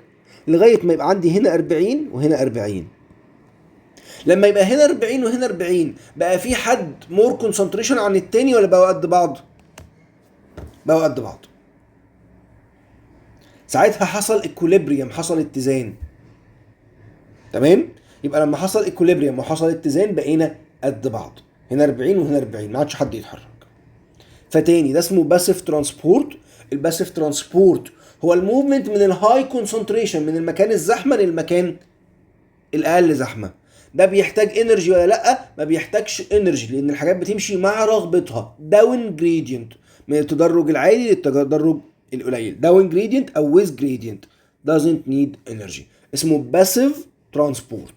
لغايه ما يبقى عندي هنا 40 وهنا 40. لما يبقى هنا 40 وهنا 40 بقى في حد مور كونسنتريشن عن التاني ولا بقوا قد بعض؟ بقوا قد بعض. ساعتها حصل اكوليبريم، حصل اتزان. تمام؟ يبقى لما حصل اكوليبريم وحصل اتزان بقينا قد بعض، هنا 40 وهنا 40، ما عادش حد يتحرك. فتاني ده اسمه باسيف ترانسبورت. الباسيف ترانسبورت هو الموفمنت من الهاي كونسنتريشن من المكان الزحمه للمكان الاقل زحمه. ده بيحتاج انرجي ولا لا؟ ما بيحتاجش انرجي، لان الحاجات بتمشي مع رغبتها، داون جريدينت، من التدرج العالي للتدرج القليل. داون جريدينت او ويز جريدينت doesn't need energy، اسمه باسيف ترانسبورت.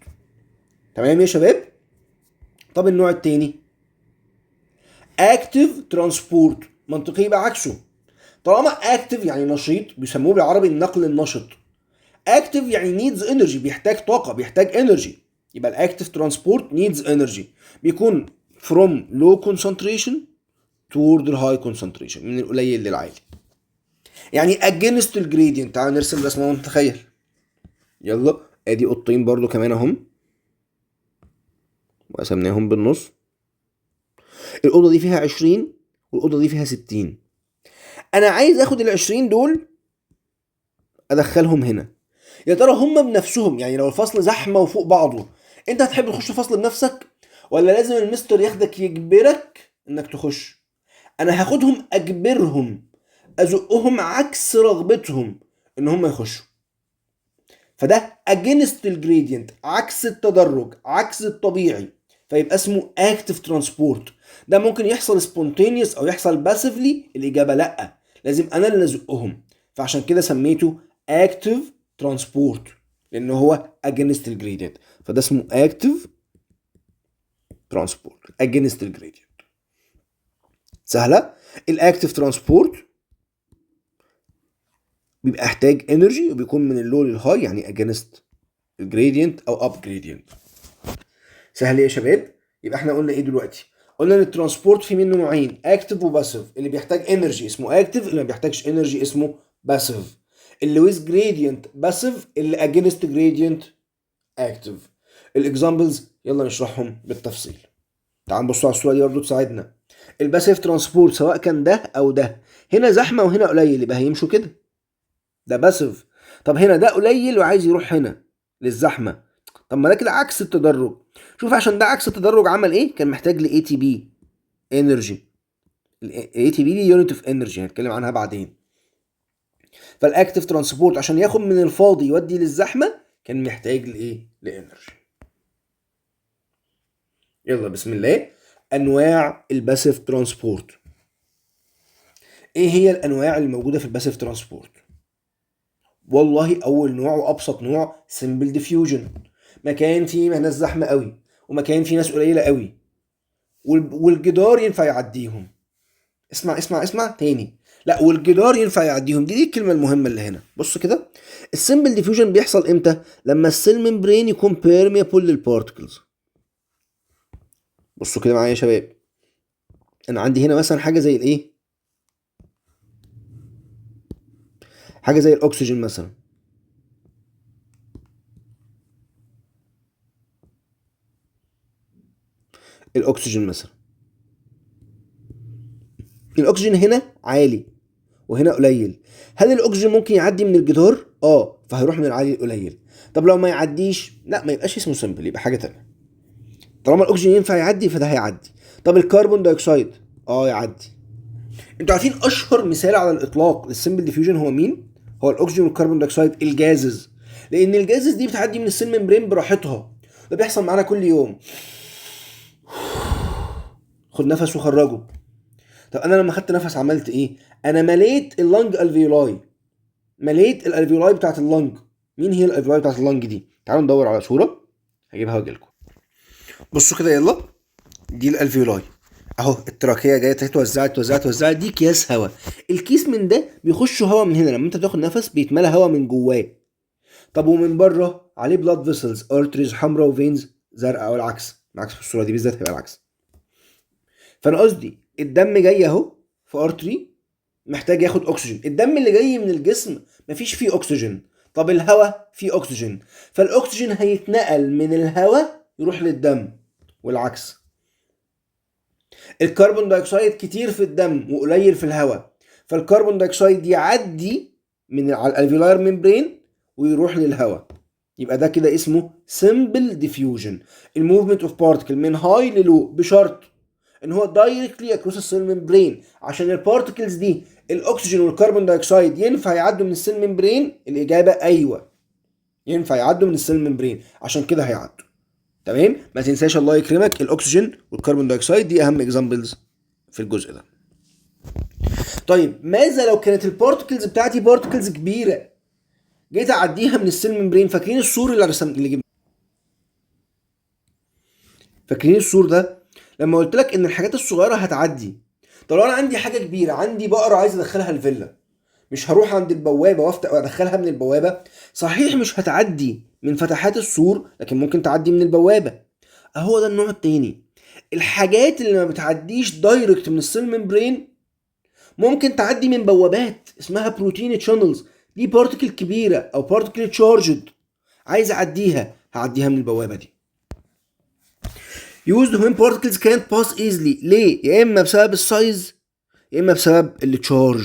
تمام يا شباب؟ طب النوع التاني اكتيف ترانسبورت، منطقي يبقى عكسه. طالما اكتيف يعني نشيط بيسموه بالعربي النقل النشط. اكتيف يعني نيدز انرجي، بيحتاج طاقه، بيحتاج انرجي. يبقى الاكتيف ترانسبورت نيدز انرجي، بيكون from low concentration toward the high concentration، من القليل للعالي. يعني against الجريدينت. تعالوا نرسم رسمه ونتخيل. يلا ادي قطين برضو كمان اهم، وقسمناهم بالنص. الاوضه دي فيها 20 والاوضه دي فيها 60. انا عايز اخد ال 20 دول ادخلهم هنا. يا ترى هم بنفسهم، يعني لو الفصل زحمه وفوق بعضه، انت هتحب تخش فصل بنفسك ولا لازم المستر ياخدك يجبرك انك تخش؟ انا هاخدهم اجبرهم، ازقهم عكس رغبتهم ان هم يخشوا. فده against الجريدينت، عكس التدرج، عكس الطبيعي، فيبقى اسمه active transport. ده ممكن يحصل spontaneous او يحصل passively. الاجابه لا، لازم انا اللي ازقهم. فعشان كده سميته active transport، لان هو against الجريدينت، فده اسمه active transport against الجريدينت. سهله. الاكتيف ترانسبورت بيبقى احتاج انرجي وبيكون من اللو للهاي، يعني اجينست الجريدينت او اب جريدينت. سهل يا شباب؟ يبقى احنا قلنا ايه دلوقتي؟ قلنا ان الترانسبورت في منه نوعين، اكتيف وباسيف. اللي بيحتاج انرجي اسمه اكتيف، اللي ما بيحتاجش انرجي اسمه باسيف. اللي ويز جريدينت باسيف، اللي اجينست جريدينت اكتيف. الاكزامبلز يلا نشرحهم بالتفصيل. تعال نبص على الصوره دي برضه تساعدنا. الباسيف ترانسبورت سواء كان ده او ده، هنا زحمه وهنا قليل، يبقى هيمشوا كده، ده باسيف. طب هنا ده قليل وعايز يروح هنا للزحمه، طب ما ده كده عكس التدرج. شوف عشان ده عكس التدرج عمل ايه؟ كان محتاج ل ATP انرجي. ال ATP دي يونت اوف انرجي هنتكلم عنها بعدين. فالاكتيف ترانسبورت عشان ياخد من الفاضي يودي للزحمه كان محتاج لايه؟ لانرجي. يلا بسم الله. انواع الباسيف ترانسبورت. ايه هي الانواع اللي موجوده في الباسيف ترانسبورت؟ والله اول نوع وابسط نوع سمبل ديفيوجن، مكان فيه ناس زحمه قوي ومكان فيه ناس قليله قوي والجدار ينفع يعديهم. اسمع اسمع اسمع تاني. لا، والجدار ينفع يعديهم، دي الكلمه المهمه اللي هنا. بص كده، السمبل ديفيوجن بيحصل امتى؟ لما السيل ممبرين يكون بيرميبل للبارتكلز. بصوا كده معايا يا شباب. انا عندي هنا مثلا حاجه زي الايه، حاجه زي الاكسجين مثلا. الاكسجين مثلا، الاكسجين هنا عالي وهنا قليل. هل الاكسجين ممكن يعدي من الجدار؟ فهيروح من العالي للقليل. طب لو ما يعديش، لا ما يبقاش اسمه سمبل، يبقى حاجه تانية. طالما الاكسجين ينفع يعدي فده هيعدي. طب الكربون دايوكسيد يعدي. انتوا عارفين اشهر مثال على الاطلاق للسمبل ديفيوجن هو مين؟ هو الاكسجين والكربون دايوكسيد، الجازز. لان الجازز دي بتعدي من السيل ممبرين براحتها. ده بيحصل معانا كل يوم. خد نفس وخرجه. طب انا لما خدت نفس عملت ايه؟ انا مليت اللنج الفيولاي، مليت الالفيولاي بتاعت اللنج. مين هي الالفيولاي بتاعت اللنج دي؟ تعالوا ندور على صوره هجيبها واجيلكم. بصوا كده يلا، دي الالفيولاي اهو. التراكيه جايه توزعت توزعت توزعت، دي اكياس هواء. الكيس من ده بيخش هواء من هنا، لما انت تاخد نفس بيتملى هواء من جواه. طب ومن بره عليه بلاد فيسلز، ارتريز حمراء وفينز زرقاء، او العكس. العكس في الصوره دي بالذات هيبقى العكس. فانا قصدي الدم جاي اهو في ارتري محتاج ياخد اكسجين. الدم اللي جاي من الجسم مفيش فيه اكسجين. طب الهواء فيه اكسجين، فالاكسجين هيتنقل من الهواء يروح للدم والعكس. الكربون دايوكسيد كتير في الدم وقليل في الهواء، فالكربون دايوكسيد يعدي من على الالفيولاير ممبرين ويروح للهواء. يبقى ده كده اسمه سمبل ديفيوجن، الموفمنت اوف بارتكل من هاي للو، بشرط ان هو دايركتلي اكروس السيل ممبرين. عشان البارتكلز دي الاكسجين والكربون دايوكسيد ينفع يعدوا من السيل ممبرين؟ الاجابه ايوه، ينفع يعدوا من السيل ممبرين، عشان كده هيعدوا. تمام. ما تنساش الله يكرمك الاكسجين والكربون دايوكسيد دي اهم اكزامبلز في الجزء ده. طيب ماذا لو كانت البارتكلز بتاعتي بارتكلز كبيره، جيت اعديها من السيل ممبرين؟ فاكرين السور اللي جبنا، فاكرين السور ده لما قلت لك ان الحاجات الصغيره هتعدي؟ طب لو انا عندي حاجه كبيره، عندي بقره عايز ادخلها الفيلا، مش هروح عند البوابه وافتح وادخلها من البوابه؟ صحيح مش هتعدي من فتحات السور، لكن ممكن تعدي من البوابه. اهو ده النوع التاني. الحاجات اللي ما بتعديش دايركت من السيل ممبرين ممكن تعدي من بوابات اسمها بروتين تشانلز. دي بارتكل كبيره او بارتكل تشارجد، عايز اعديها، هعديها من البوابه دي. used when particles can't pass easily. ليه؟ يا اما بسبب السايز يا اما بسبب التشارج،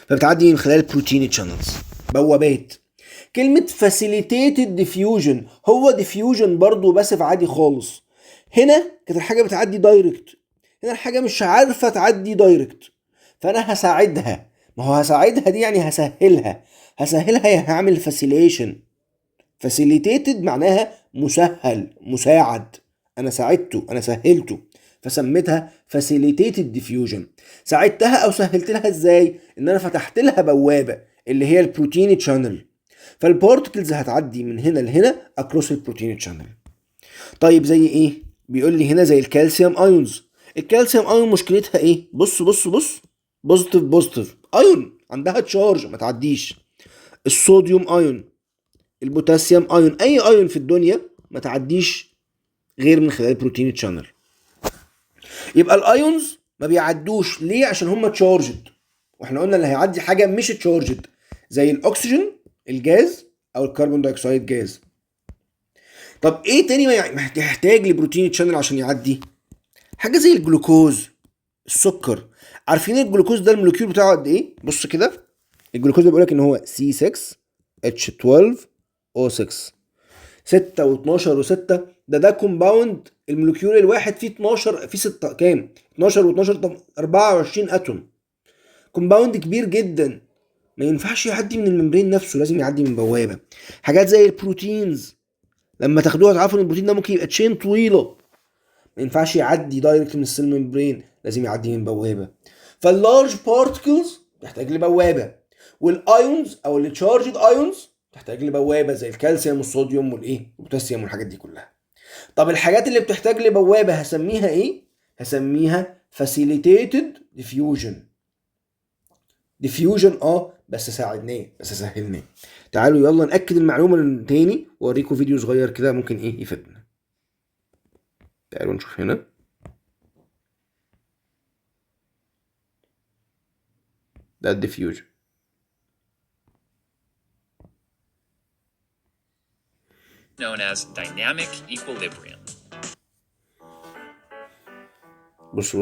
فبتعدي من خلال بروتين تشانلز، بوابات. كلمة facilitated diffusion، هو diffusion برضو باسف عادي خالص. هنا كانت الحاجة بتعدي دايركت، هنا الحاجة مش عارفة تعدي دايركت، فأنا هساعدها. ما هو هساعدها دي يعني هسهلها يعني هعمل facilitation. facilitated معناها مسهل، مساعد، أنا ساعدته، أنا سهلته، فسميتها facilitated diffusion. ساعدتها أو سهلت لها إزاي؟ إن أنا فتحت لها بوابة اللي هي البروتين تشانل، فالبارتكلز هتعدي من هنا لهنا اكروس البروتين تشانل. طيب زي ايه؟ بيقول لي هنا زي الكالسيوم ايونز. الكالسيوم ايون مشكلتها ايه؟ بص بوزيتيف ايون، عندها تشارج ما تعديش. الصوديوم ايون، البوتاسيوم ايون، اي ايون في الدنيا ما تعديش غير من خلال البروتين تشانل. يبقى الايونز ما بيعدوش ليه؟ عشان هم تشارجد، واحنا قلنا اللي هيعدي حاجه مش تشارجد زي الاكسجين الجاز او الكربون دايوكسيد جاز. طب ايه تاني محتاج لبروتين تشانل عشان يعدي؟ حاجه زي الجلوكوز، السكر. عارفين الجلوكوز ده المولكيول بتاعه قد ايه؟ بص كده، الجلوكوز ده بيقول لك ان هو C6H12O6، 6 و12 و6. ده كومباوند، المولكيول الواحد فيه 12، فيه 6 كام؟ 12 و12 24 اتوم. كومباوند كبير جدا، ما ينفعش يعدي من الممبرين نفسه، لازم يعدي من بوابه. حاجات زي البروتينز، لما تاخدوها تعرفوا ان البروتين ده ممكن يبقى تشين طويله، ما ينفعش يعدي دايركت من السيل ممبرين، لازم يعدي من بوابه. فاللارج بارتكلز تحتاج لبوابه، والايونز او التشارجد ايونز تحتاج لبوابه زي الكالسيوم والصوديوم والايه البوتاسيوم والحاجات دي كلها. طب الحاجات اللي بتحتاج لبوابه هسميها ايه؟ هسميها facilitated diffusion. بس ساعدناه، بس سهلناه. تعالوا يلا نأكد المعلومة تاني واوريكم فيديو صغير كده ممكن ايه يفيدنا. تعالوا نشوف هنا. ده الديفيوجن. known as dynamic equilibrium. بص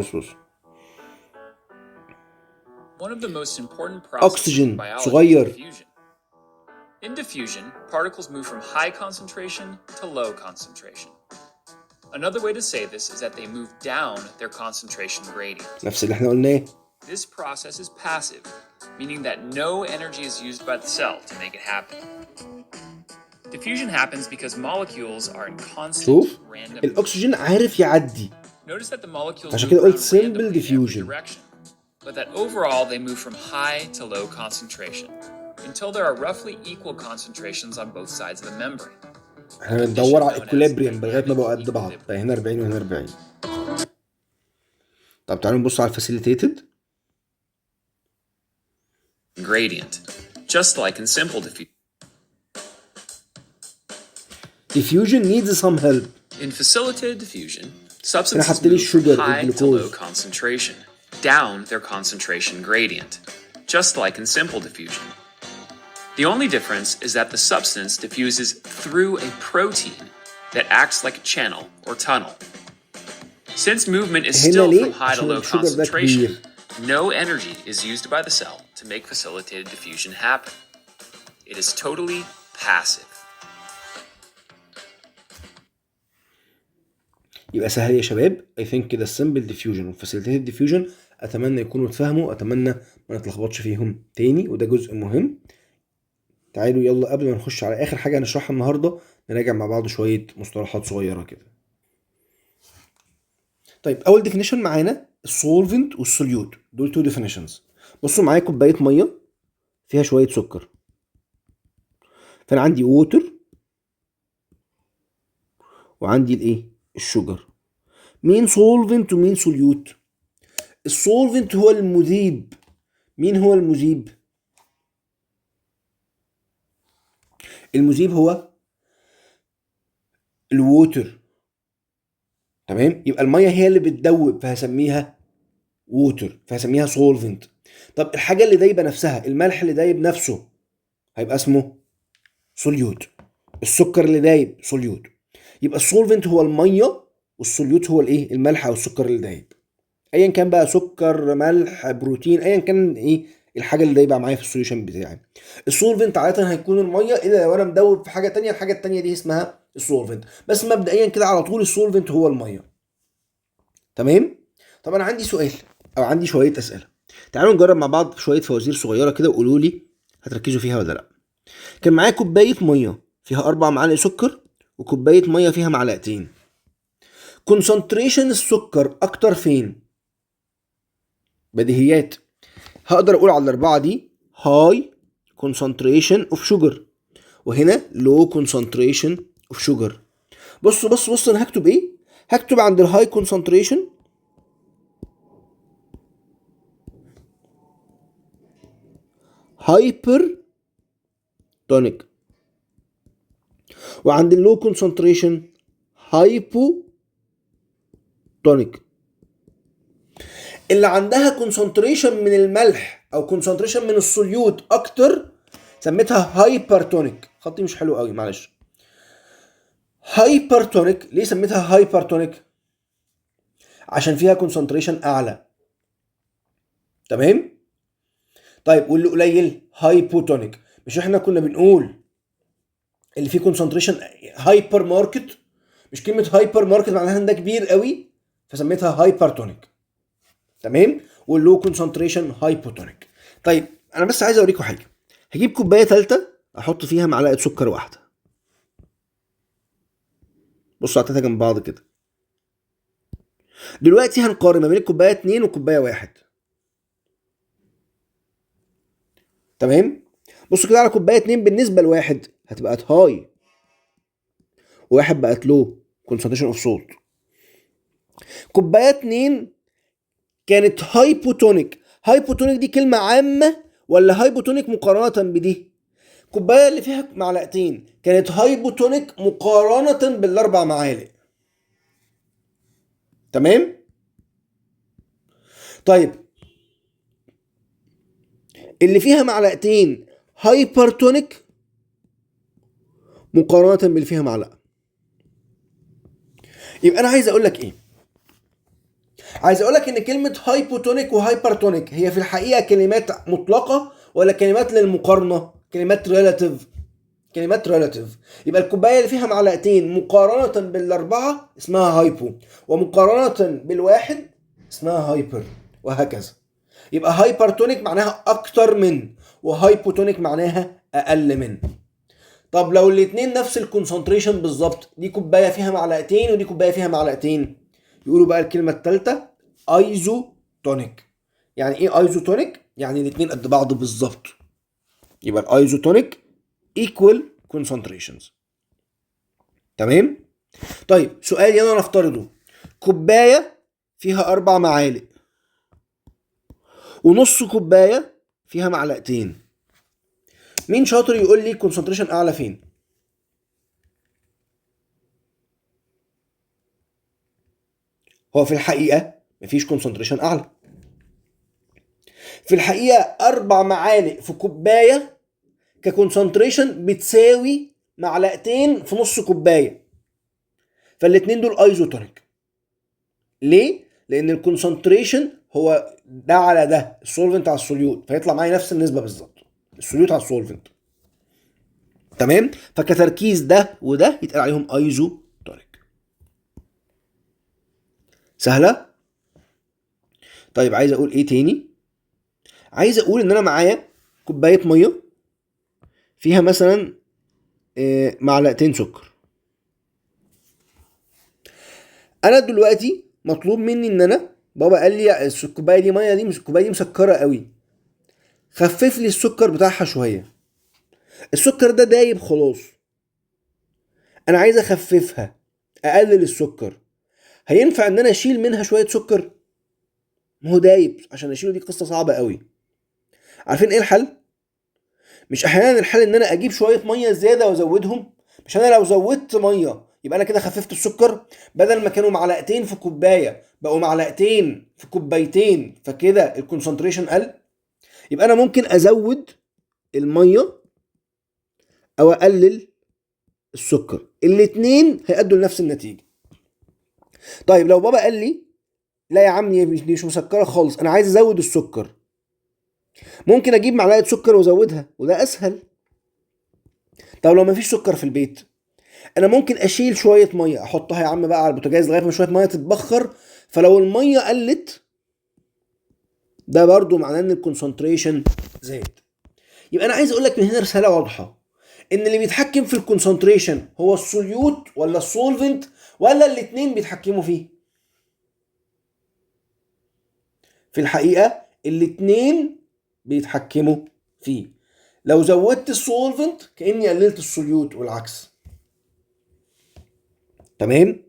One of the most important processes in oxygen biology صغير. is diffusion. In diffusion, particles move from high concentration to low concentration. Another way to say this is that they move down their concentration gradient. نفس اللي احنا قلناه. This process is passive, meaning that no energy is used by the cell to make it happen. Diffusion happens because molecules are in constant شوف random الاكسجين عارف يعدي، Notice that the molecules عشان move كده قلت around simple randomly in every diffusion. direction, but that overall they move from high to low concentration until there are roughly equal concentrations on both sides of the membrane. احنا بندور على الاكوليبريم لغايه ما بقوا قد بعض، هنا 40 وهنا 40. طب تعالوا نبص على الفاسيليتيتد gradient, just like in simple diffusion. diffusion needs some help. In facilitated diffusion, هنا substances حط لي move from الشوجر high to low الجلوكوز. concentration, down their concentration gradient, just like in simple diffusion. The only difference is that the substance diffuses through a protein that acts like a channel or tunnel. Since movement is still from high to low concentration, no energy is used by the cell to make facilitated diffusion happen. It is totally passive. يبقى سهل يا شباب. I think كده السمبل ديفيوجن والفاسيليتيتد ديفيوجن اتمنى يكونوا اتفهموا، اتمنى ما نتلخبطش فيهم تاني، وده جزء مهم. تعالوا يلا قبل ما نخش على اخر حاجه هنشرحها النهارده نراجع مع بعض شويه مصطلحات صغيره كده. طيب اول ديفينيشن معانا السولفنت والسوليوت دول تو ديفينيشنز. بصوا معايا كوبايه ميه فيها شويه سكر، فانا عندي ووتر وعندي الايه الشوجر. مين سولفنت ومين سوليوت؟ السولفنت هو المذيب. مين هو المذيب؟ المذيب هو الووتر. تمام، يبقى الميه هي اللي بتدوب فهسميها ووتر، فهسميها سولفنت. طب الحاجه اللي دايبه نفسها، الملح اللي دايب نفسه هيبقى اسمه سوليوت. السكر اللي دايب سوليوت. يبقى السولفنت هو الميه والسوليوت هو الايه الملح او السكر اللي دايب، ايا كان بقى سكر ملح بروتين ايا كان ايه الحاجه اللي دايبه معايا في السوليوشن بتاعي. السولفنت عاده هيكون الميه الا لو انا مدوب في حاجه تانية، الحاجه التانية دي اسمها السولفنت، بس مبدئيا كده على طول السولفنت هو الميه. تمام. طب انا عندي سؤال او عندي شويه اسئله، تعالوا نجرب مع بعض شويه فوازير صغيره كده وقولوا لي هتركزوا فيها ولا لا. كان معايا كوبايه ميه فيها 4 معالق سكر وكوبايه ميه فيها معلقتين. كونسنتريشن السكر اكتر فين؟ بديهيات، هقدر اقول على الاربعه دي هاي كونسنتريشن اوف شوجر وهنا لو كونسنتريشن اوف شوجر. بص انا هكتب ايه؟ هكتب عند الهاي كونسنتريشن هايبر تونيك، وعند اللو كونسنتريشن هايبو تونيك. اللي عندها كونسنتريشن من الملح او كونسنتريشن من السوليوت اكتر سميتها هايبرتونيك. خطي مش حلو قوي معلش. هايبرتونيك ليه سميتها هايبرتونيك؟ عشان فيها كونسنتريشن اعلى. تمام. طيب واللي قليل هايبوتونيك. مش احنا كنا بنقول اللي فيه كونسنتريشن هايبر ماركت؟ مش كلمه هايبر ماركت معناها ان ده كبير قوي فسميتها هايبرتونيك. تمام. واللو كونسنتريشن هايبوتونيك. طيب انا بس عايز اوريكم حاجه. هجيب كوبايه ثالثه احط فيها معلقه سكر واحده. بصوا على التلاته جنب بعض كده. دلوقتي هنقارن ما بين الكوبايه 2 والكوبايه 1. تمام. بصوا كده على كوبايه 2 بالنسبه لواحد هتبقى هاي وواحد بقت لو كونسنتريشن اوف سولت. كوبايه 2 كانت هايبوتونيك. هايبوتونيك دي كلمه عامه ولا هايبوتونيك مقارنه بدي؟ الكوبايه اللي فيها معلقتين كانت هايبوتونيك مقارنه بالاربع معالق. تمام. طيب اللي فيها معلقتين هايبرتونيك مقارنه باللي فيها معلقه. يبقى انا عايز اقول لك ايه؟ عايز اقول لك ان كلمه هايبوتونيك وهايبرتونيك هي في الحقيقه كلمات مطلقه ولا كلمات للمقارنه؟ كلمات ريلاتيف. كلمات ريلاتيف. يبقى الكوبايه اللي فيها معلقتين مقارنه بالاربعه اسمها هايبو، ومقارنه بالواحد اسمها هايبر، وهكذا. يبقى هايبرتونيك معناها اكتر من، وهايبوتونيك معناها اقل من. طب لو الاتنين نفس الكونسنتريشن بالظبط، دي كوبايه فيها معلقتين ودي كوبايه فيها معلقتين، يقولوا بقى الكلمه الثالثه ايزوتونيك. يعني ايه ايزوتونيك؟ يعني الاتنين قد بعض بالظبط. يبقى الايزوتونيك equal concentrations. تمام. طيب سؤال يلا نفترضه كوبايه فيها 4 معالق ونص كوبايه فيها معلقتين. مين شاطر يقول لي كونسنتريشن اعلى فين؟ هو في الحقيقه مفيش كونسنتريشن اعلى. في الحقيقه 4 معالق في كوبايه ككونسنتريشن بتساوي معلقتين في نص كوبايه، فالاتنين دول ايزوتونيك. ليه؟ لان الكونسنتريشن هو ده على ده، السولفنت على السوليوت، فيطلع معايا نفس النسبه بالظبط، السوليوت على السولفنت. تمام. فكتركيز ده وده يتقال عليهم ايزوتونيك. سهله. طيب عايز اقول ايه تاني؟ عايز اقول ان انا معايا كوبايه ميه فيها مثلا معلقتين سكر. انا دلوقتي مطلوب مني ان انا بابا قال لي الكوبايه دي ميه، دي مش الكوبايه دي مسكره قوي، خفف لي السكر بتاعها شويه. السكر ده دايب خلاص، انا عايز اخففها، اقلل السكر. هينفع ان انا اشيل منها شويه سكر؟ ما هو دايب، عشان اشيله دي قصه صعبه قوي. عارفين ايه الحل؟ مش احيانا الحل ان انا اجيب شويه ميه زياده وازودهم؟ مش انا لو زودت ميه يبقى انا كده خففت السكر؟ بدل ما كانوا معلقتين في كوبايه بقوا معلقتين في كوبايتين، فكده الكونسنتريشن قل. يبقى انا ممكن ازود الميه او اقلل السكر، الاتنين هيأدوا لنفس النتيجه. طيب لو بابا قال لي لا يا عم دي مش مسكره خالص، انا عايز ازود السكر، ممكن اجيب معلقه سكر وازودها وده اسهل. طب لو مفيش سكر في البيت، انا ممكن اشيل شويه ميه احطها يا عم بقى على البوتاجاز لغايه ما شويه ميه تتبخر، فلو الميه قلت ده برضو معناه ان الكونسنتريشن زاد. يبقى انا عايز اقول لك من هنا رساله واضحه، ان اللي بيتحكم في الكونسنتريشن هو السوليوت ولا السولفنت، ولا الاتنين بيتحكموا فيه؟ في الحقيقه الاتنين بيتحكموا فيه. لو زودت السولفنت كاني قللت السوليوت والعكس. تمام؟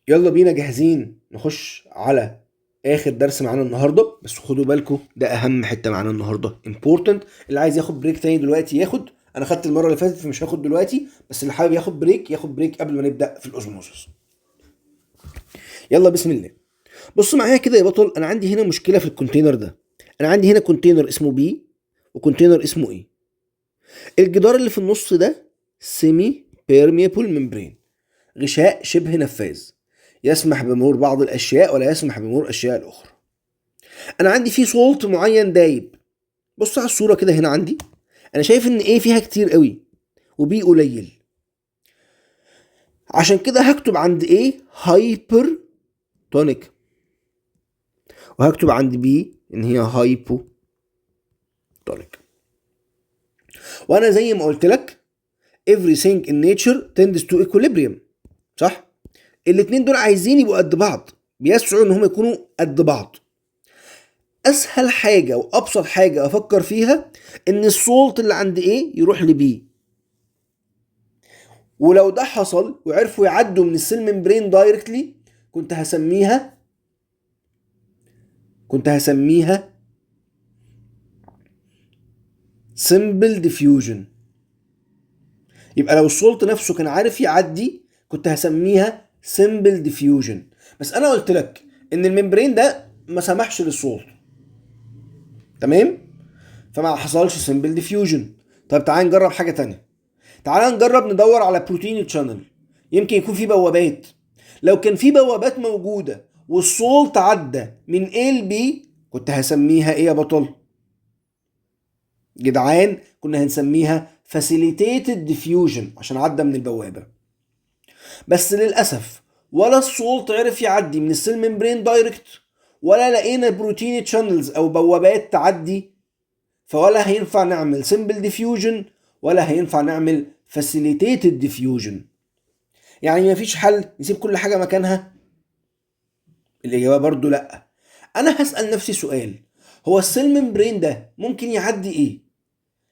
يلا بينا جاهزين نخش على اخر درس معانا النهارده. بس خدوا بالكم ده اهم حته معانا النهارده important. اللي عايز ياخد بريك تاني دلوقتي ياخد، انا خدت المره اللي فاتت فمش هاخد دلوقتي، بس اللي حابب ياخد بريك ياخد بريك قبل ما نبدا في الاوزموزس. يلا بسم الله. بص معايا كده يا بطل، انا عندي هنا مشكله في الكونتينر ده. انا عندي هنا كونتينر اسمه بي وكونتينر اسمه ايه. الجدار اللي في النص ده سيمي بيرميبل ممبرين، غشاء شبه نفاذ يسمح بمرور بعض الاشياء ولا يسمح بمرور الاشياء الاخرى. انا عندي فيه سولت معين دايب. بص على الصوره كده هنا عندي، انا شايف ان ايه فيها كتير قوي وبي قليل، عشان كده هكتب عند ايه هايبر تونيك، وهكتب عند بي ان هي هايبو تونيك. وانا زي ما قلت لك everything in nature tends to equilibrium، صح؟ الاتنين دول عايزين يبقوا قد بعض، بيسعوا ان هم يكونوا قد بعض. اسهل حاجه وابسط حاجه افكر فيها ان السولت اللي عند ايه يروح لبي، ولو ده حصل وعرفوا يعدوا من السيل ممبرين دايركتلي كنت هسميها سمبل ديفيوجن. يبقى لو السولت نفسه كان عارف يعدي كنت هسميها سمبل ديفيوجن. بس انا قلت لك ان الممبرين ده ما سمحش للسولت، تمام؟ فما حصلش سمبل ديفيوجن. طب تعال نجرب حاجه تانية. تعال نجرب ندور على بروتين تشانل، يمكن يكون في بوابات. لو كان في بوابات موجوده والسولت عدى من A ل B كنت هسميها ايه يا بطل؟ جدعان كنا هنسميها facilitated diffusion عشان عدى من البوابه. بس للاسف ولا السولت عرف يعدي من السيل ممبرين دايركت، ولا لقينا بروتين تشانلز او بوابات تعدي، فولا هينفع نعمل simple diffusion ولا هينفع نعمل facilitated diffusion. يعني مفيش حل نسيب كل حاجة مكانها؟ الإجابة برضو لأ. أنا هسأل نفسي سؤال، هو السيل ممبرين ده ممكن يعدي إيه؟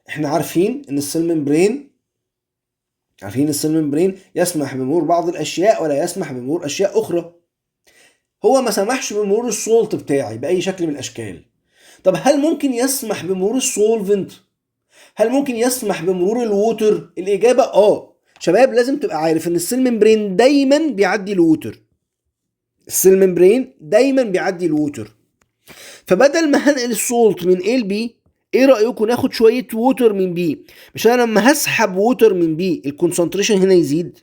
إحنا عارفين إن السيل ممبرين يسمح بمرور بعض الأشياء ولا يسمح بمرور أشياء أخرى. هو ما سمحش بمرور السولت بتاعي بأي شكل من الأشكال. طب هل ممكن يسمح بمرور السولفنت؟ هل ممكن يسمح بمرور الووتر؟ الإجابة شباب لازم تبقى عارف إن السيل ممبرين دايما بيعدي الووتر. السيل ممبرين دايما بيعدي الووتر. فبدل ما هنقل السولت من A ل B، ايه رأيكم ناخد شوية ووتر من B؟ مش انا لما هسحب ووتر من B الكونسنتريشن هنا يزيد؟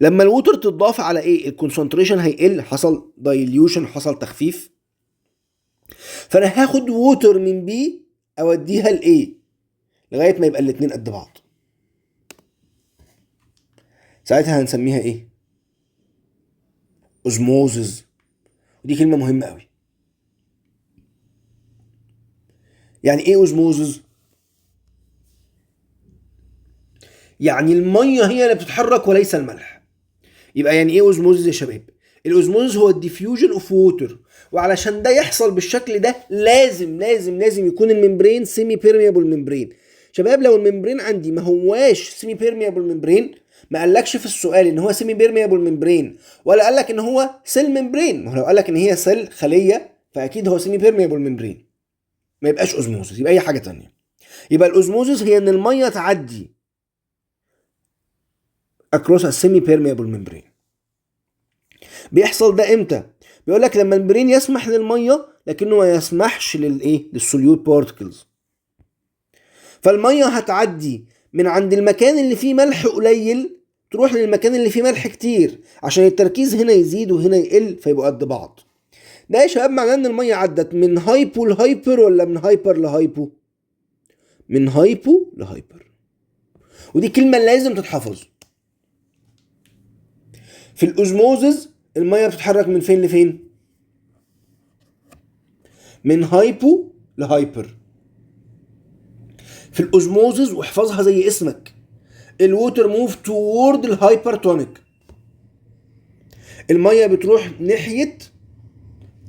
لما الووتر تضاف على ايه الكونسنتريشن هيقل، حصل دايليوشن، حصل تخفيف. فانا هاخد ووتر من B اوديها ل A لغاية ما يبقى الاتنين قد بعض. ساعتها هنسميها ايه؟ اوزموزز. ودي كلمة مهمة قوي. يعني ايه اوزموزز؟ يعني المية هي اللي بتتحرك وليس الملح. يبقى يعني ايه اوزموزيس يا شباب؟ الاوزموزيس هو الديفيوجن اوف ووتر، وعلشان ده يحصل بالشكل ده لازم يكون الممبرين سيمي بيرميبل ممبرين. شباب لو الممبرين عندي ما هواش سيمي بيرميبل ممبرين، ما قالكش في السؤال ان هو سيمي بيرميبل ممبرين ولا قالك ان هو سيل ممبرين. ما هو لو قالك ان هي سيل خليه فاكيد هو سيمي بيرميبل ممبرين، ما يبقاش اوزموزيس، يبقى اي حاجه تانية. يبقى الاوزموزيس هي ان الميه تعدي across a semi permeable membrane. بيحصل ده امتى؟ بيقول لك لما الممبرين يسمح للميه لكنه ما يسمحش للسوليوت بارتكلز. فالميه هتعدي من عند المكان اللي فيه ملح قليل تروح للمكان اللي فيه ملح كتير عشان التركيز هنا يزيد وهنا يقل فيبقوا قد بعض. ده يا شباب معناه ان الميه عدت من هايبو لهايبر ولا من هايبر لهايبو؟ من هايبو لهايبر. ودي كلمه لازم تتحفظ. في الاوزموزز الميه بتتحرك من فين لفين؟ من هايبو لهايبر. في الاوزموزز واحفظها زي اسمك، الووتر موف توورد الهايبرتونيك. الميه بتروح ناحيه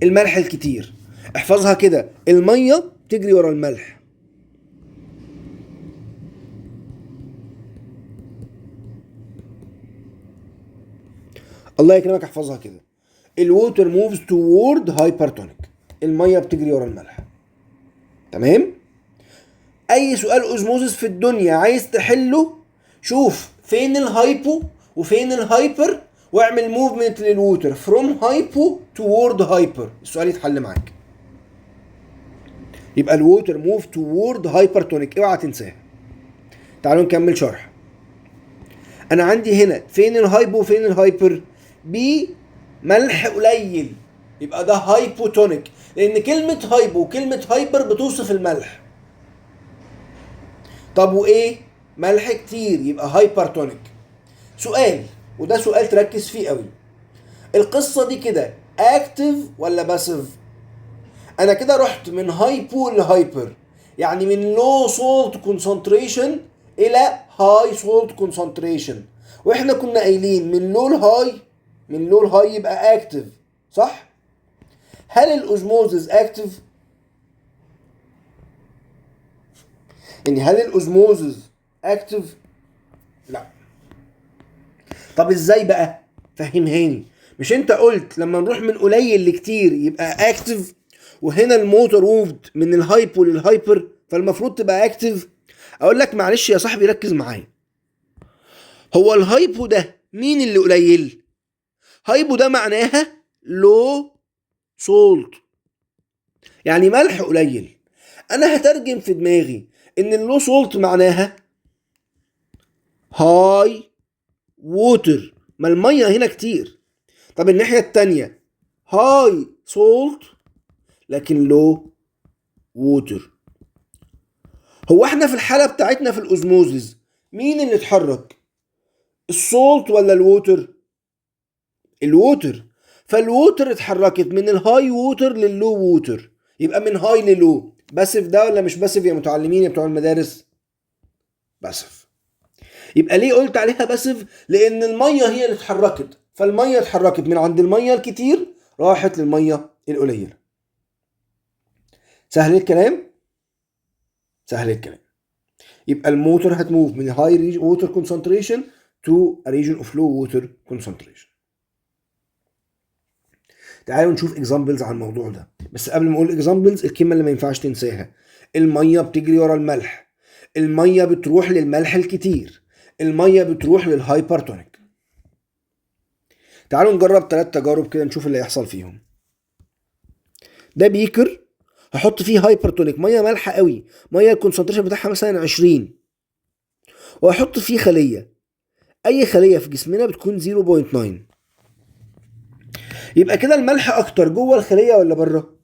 الملح الكتير. احفظها كده، الميه تجري ورا الملح. الله يكرمك احفظها كده، الووتر موفز توورد هايبرتونيك، الميه بتجري ورا الملح. تمام؟ اي سؤال اوزموزس في الدنيا عايز تحله شوف فين الهايبو وفين الهايبر واعمل موفمنت للووتر فروم هايبو توورد هايبر، السؤال يتحل معاك. يبقى الووتر موف توورد هايبرتونيك، اوعى تنساها. تعالوا نكمل شرح. انا عندي هنا فين الهايبو وفين الهايبر؟ بي ملح قليل، يبقى ده هايبوتونيك، لان كلمه هايبو وكلمه هايبر بتوصف الملح. طب وايه؟ ملح كتير، يبقى هايبرتونيك. سؤال، وده سؤال تركز فيه قوي، القصه دي كده اكتف ولا باسيف؟ انا كده رحت من هايبو لهايبر، يعني من لو سولت كونسنتريشن الى هاي سولت كونسنتريشن، واحنا كنا قايلين من لو لهاي، من لو لهاي يبقى اكتف، صح؟ هل الاوزموزز اكتف؟ يعني هل الاوزموزز اكتف؟ لا. طب ازاي بقى؟ فهمهاني. مش انت قلت لما نروح من قليل لكتير يبقى اكتف، وهنا الموتور موفد من الهايبو للهايبر فالمفروض تبقى اكتف؟ اقول لك معلش يا صاحبي ركز معايا، هو الهايبو ده مين اللي قليل؟ هايبو ده معناها لو سولت، يعني ملح قليل. انا هترجم في دماغي ان اللو سولت معناها هاي ووتر، ما الميه هنا كتير. طب الناحيه التانية هاي سولت لكن لو ووتر. هو احنا في الحاله بتاعتنا في الاوزموزز مين اللي اتحرك؟ السولت ولا الووتر؟ الووتر. فالووتر اتحركت من الهاي ووتر لللو ووتر، يبقى من هاي للو. باسف ده ولا مش باسف يا متعلمين يا بتوع المدارس؟ باسف. يبقى ليه قلت عليها باسف؟ لان الميه هي اللي اتحركت، فالميه اتحركت من عند الميه الكتير راحت للميه القليله. سهل الكلام؟ سهل الكلام. يبقى الموتور هتموف من هاي ووتر كونسنتريشن تو a region of low water concentration. تعالوا نشوف اكزامبلز على الموضوع ده، بس قبل ما اقول اكزامبلز الكلمه اللي ما ينفعش تنساها، الميه بتجري ورا الملح، الميه بتروح للملح الكتير، الميه بتروح للهايبرتونيك. تعالوا نجرب 3 تجارب كده نشوف اللي هيحصل فيهم. ده بيكر هحط فيه هايبرتونيك، ميه مالحه قوي، ميه الكونسنتريشن بتاعها مثلا 20، وهحط فيه خليه، اي خليه في جسمنا بتكون 0.9. يبقى كده الملح اكتر جوه الخليه ولا بره؟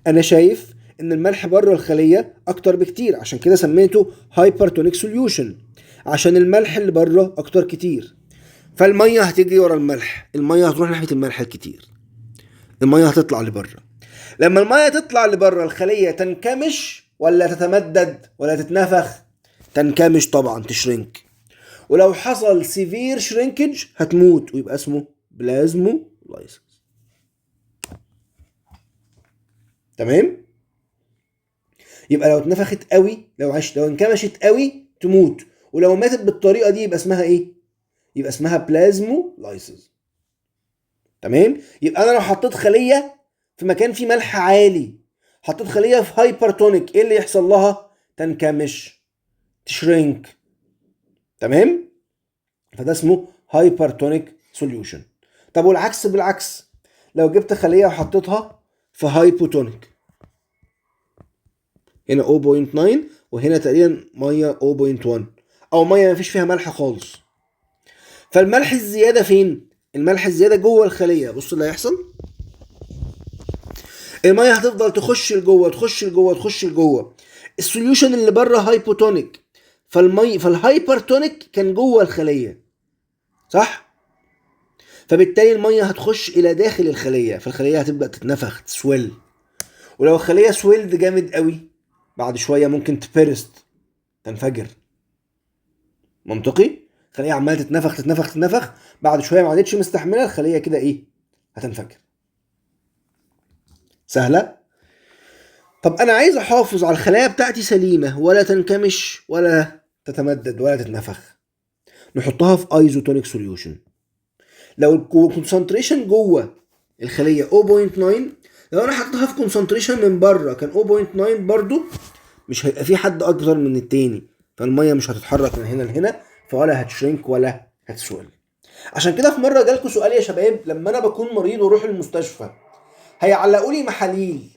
انا شايف ان الملح بره الخليه اكتر بكتير، عشان كده سميته هايبرتونيك سوليوشن، عشان الملح اللي بره اكتر كتير. فالميه هتجري ورا الملح، الميه هتروح ناحيه الملح الكتير، الميه هتطلع لبره. لما الميه تطلع لبره الخليه تنكمش ولا تتمدد ولا تتنفخ؟ تنكمش طبعا، تشرنك. ولو حصل سيفير شرينكج هتموت ويبقى اسمه بلازمولايسيس. تمام؟ يبقى لو اتنفخت قوي، لو انكمشت قوي تموت، ولو ماتت بالطريقه دي يبقى اسمها ايه؟ يبقى اسمها بلازمولايسيس. تمام؟ يبقى انا لو حطيت خليه في مكان فيه ملح عالي، حطيت خليه في هايبرتونيك، ايه اللي يحصل لها؟ تنكمش، تشرينك. تمام؟ فده اسمه هايبرتونيك سوليوشن. طب والعكس بالعكس، لو جبت خليه وحطيتها في هايبوتونيك، هنا 0.9 وهنا تقريبا ميه 0.1 او ميه مفيش فيها ملح خالص، فالملح الزياده فين؟ الملح الزياده جوه الخليه. بص اللي هيحصل، الميه هتفضل تخش لجوه تخش لجوه تخش لجوه، السوليوشن اللي بره هايبوتونيك، فالهايبرتونيك كان جوه الخليه، صح؟ فبالتالي الميه هتخش الى داخل الخليه، فالخليه هتبدا تتنفخ، تسويل. ولو الخليه سويلد جامد قوي، بعد شويه ممكن تبرست، تنفجر. منطقي؟ الخليه عماله تتنفخ تتنفخ تتنفخ، بعد شويه ما عادتش مستحمله، الخليه كده ايه؟ هتنفجر. سهله؟ طب انا عايز احافظ على الخلايا بتاعتي سليمه، ولا تنكمش ولا تتمدد ولا تتنفخ، نحطها في ايزوتونيك سوليوشن. لو الكونسنتريشن جوه الخليه 0.9، لو انا حطيتها في كونسنتريشن من بره كان 0.9 برضو، مش هيبقى في حد اكتر من التاني، فالميه مش هتتحرك من هنا لهنا، فولا هتشرينك ولا هتسول. عشان كده في مره جالكوا سؤال يا شباب، لما انا بكون مريض واروح المستشفى هيعلقوا لي محاليل،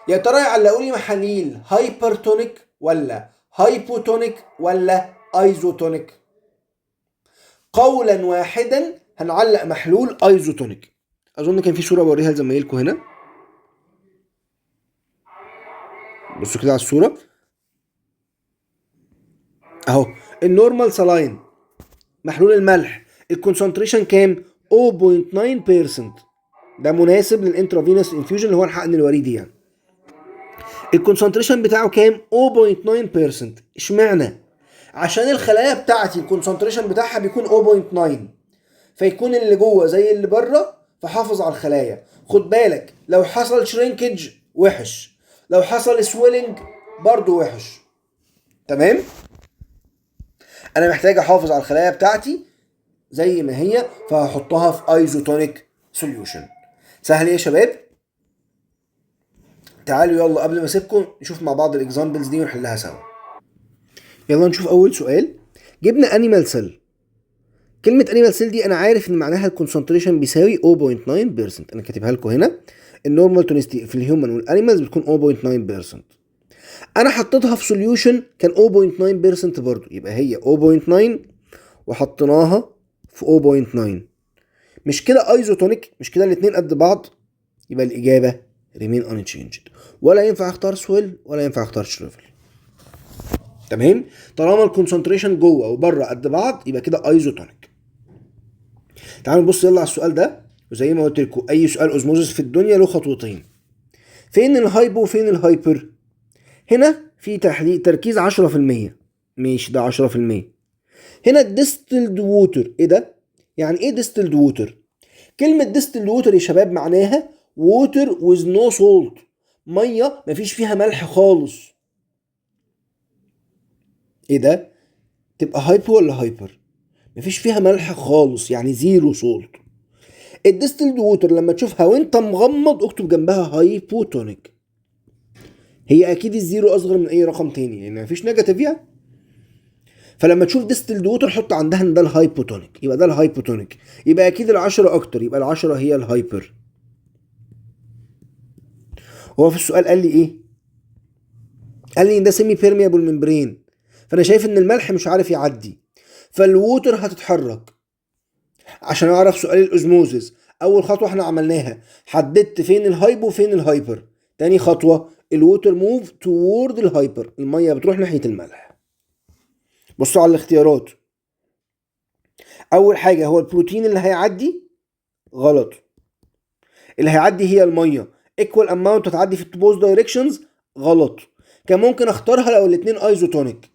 يا ترى يعلقوا لي محاليل هايبرتونيك ولا هايبوتونيك ولا ايزوتونيك؟ قولا واحدا هنعلق محلول ايزوتونيك. اظن كان في صوره بوريها لزمايلكم هنا، بصوا كده على الصوره اهو. النورمال سلاين، محلول الملح، الكونسنتريشن كام؟ 0.9%. ده مناسب للانترافينوس انفيوجن اللي هو الحقن الوريدي يعني. الكونسنتريشن بتاعه كام؟ 0.9%. اشمعنى؟ عشان الخلايا بتاعتي الكونسنتريشن بتاعها بيكون 0.9، فيكون اللي جوه زي اللي بره، فحافظ على الخلايا. خد بالك لو حصل شرينكج وحش، لو حصل سويلنج برضو وحش. تمام؟ انا محتاج احافظ على الخلايا بتاعتي زي ما هي، فهحطها في ايزوتونيك سوليوشن. سهل ايه يا شباب؟ تعالوا يلا قبل ما اسيبكم نشوف مع بعض الاكزامبلز دي ونحلها سوا. يلا نشوف اول سؤال. جبنا انيمال سيل. كلمة انيمال سيل دي انا عارف ان معناها الكونسنتريشن بيساوي 0.9%، انا كاتبها لكم هنا. النورمال تونستي في الهيومن والانيمالز بتكون 0.9%. انا حطيتها في سوليوشن كان 0.9% برضو، يبقى هي 0.9 وحطيناها في 0.9. مش كده ايزوتونيك؟ مش كده الاتنين قد بعض؟ يبقى الاجابة remain unchanged، ولا ينفع اختار سويل ولا ينفع اختار شريفل. تمام؟ طالما الكونسنتريشن جوه وبره قد بعض يبقى كده ايزوتونيك. تعالوا نبص يلا على السؤال ده، وزي ما قلت لكم اي سؤال اوزموزس في الدنيا له خطوتين. فين الهايبو وفين الهايبر؟ هنا في تركيز 10%، ماشي ده 10%. هنا الديستلد ووتر، ايه ده؟ يعني ايه ديستلد ووتر؟ كلمة ديستلد ووتر يا شباب معناها ووتر with no salt، مية مفيش فيها ملح خالص. ايه ده؟ تبقى هايبو ولا هايبر؟ مفيش فيها ملح خالص، يعني زيرو سولت. الديستلد ووتر لما تشوفها وانت مغمض اكتب جنبها هايبوتونيك. هي اكيد الزيرو اصغر من اي رقم تاني لان مفيش نيجاتيف فيها، فلما تشوف ديستلد ووتر حط عندها ان ده الهايبوتونيك، يبقى ده الهايبوتونيك، يبقى اكيد العشرة اكتر، يبقى العشرة هي الهايبر. هو في السؤال قال لي ايه؟ قال لي ان ده سيمي بيرميابل ممبرين، فانا شايف ان الملح مش عارف يعدي، فالووتر هتتحرك. عشان اعرف سؤال الاوزموزيس، اول خطوه احنا عملناها حددت فين الهايبو وفين الهايبر. تاني خطوه الووتر موف توورد الهايبر، الميه بتروح ناحيه الملح. بصوا على الاختيارات. اول حاجه هو البروتين اللي هيعدي، غلط. اللي هيعدي هي الميه، ايكوال اماونت هتعدي في التوبوز دايركشنز، غلط. كان ممكن اختارها لو الاثنين ايزوتونيك.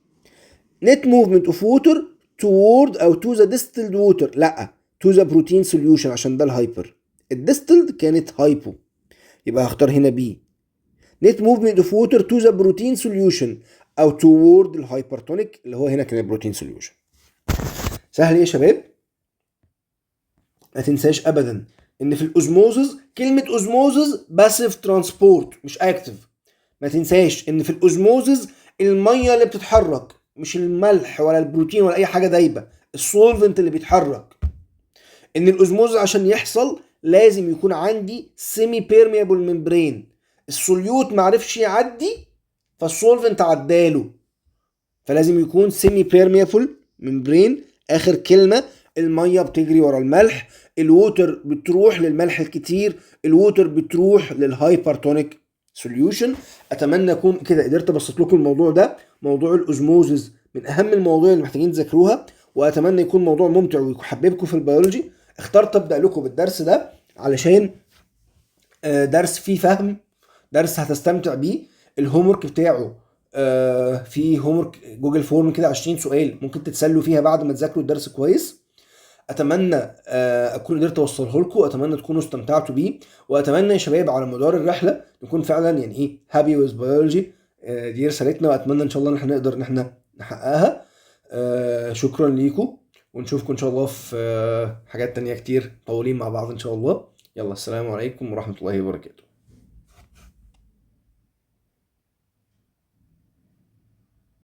نت موفمنت اوف ووتر toward او to the distilled water، لا to the protein solution عشان ده الهايبر. الديستلد كانت هايبو، يبقى هختار هنا بي. net movement of water to the protein solution او toward الهايبرتونيك اللي هو هنا كان البروتين سوليوشن. سهل ايه يا شباب؟ ما تنساش ابدا ان في الاوزموزز كلمه اوزموزز باسيف ترانسبورت مش اكتف. ما تنساش ان في الاوزموزز الميه اللي بتتحرك مش الملح ولا البروتين ولا اي حاجه دايبه، السولفنت اللي بيتحرك. ان الاوزموزز عشان يحصل لازم يكون عندي سيمي بيرميبل ممبرين، السوليوت معرفش يعدي فالسولفنت عداله، فلازم يكون سيمي بيرميبل ممبرين. اخر كلمه، الميه بتجري ورا الملح، الووتر بتروح للملح الكتير، الووتر بتروح للهايبرتونيك سوليوشن. اتمنى اكون كده قدرت ابسط لكم الموضوع ده. موضوع الاوزموزز من اهم المواضيع اللي محتاجين تذاكروها، واتمنى يكون موضوع ممتع ويحببكم في البيولوجي. اخترت ابدا لكم بالدرس ده علشان درس فيه فهم، درس هتستمتع بيه. الهومورك بتاعه في هومورك جوجل فورم كده 20 سؤال ممكن تتسلوا فيها بعد ما تذاكروا الدرس كويس. اتمنى اكون قدرت اوصله لكم، اتمنى تكونوا استمتعتوا بيه، واتمنى يا شباب على مدار الرحله نكون فعلا يعني ايه هابي ويز بيولوجي. دي رسالتنا، واتمنى ان شاء الله ان احنا نقدر ان احنا نحققها. شكرا ليكم، ونشوفكم ان شاء الله في حاجات تانية كتير طولين مع بعض ان شاء الله. يلا السلام عليكم ورحمه الله وبركاته.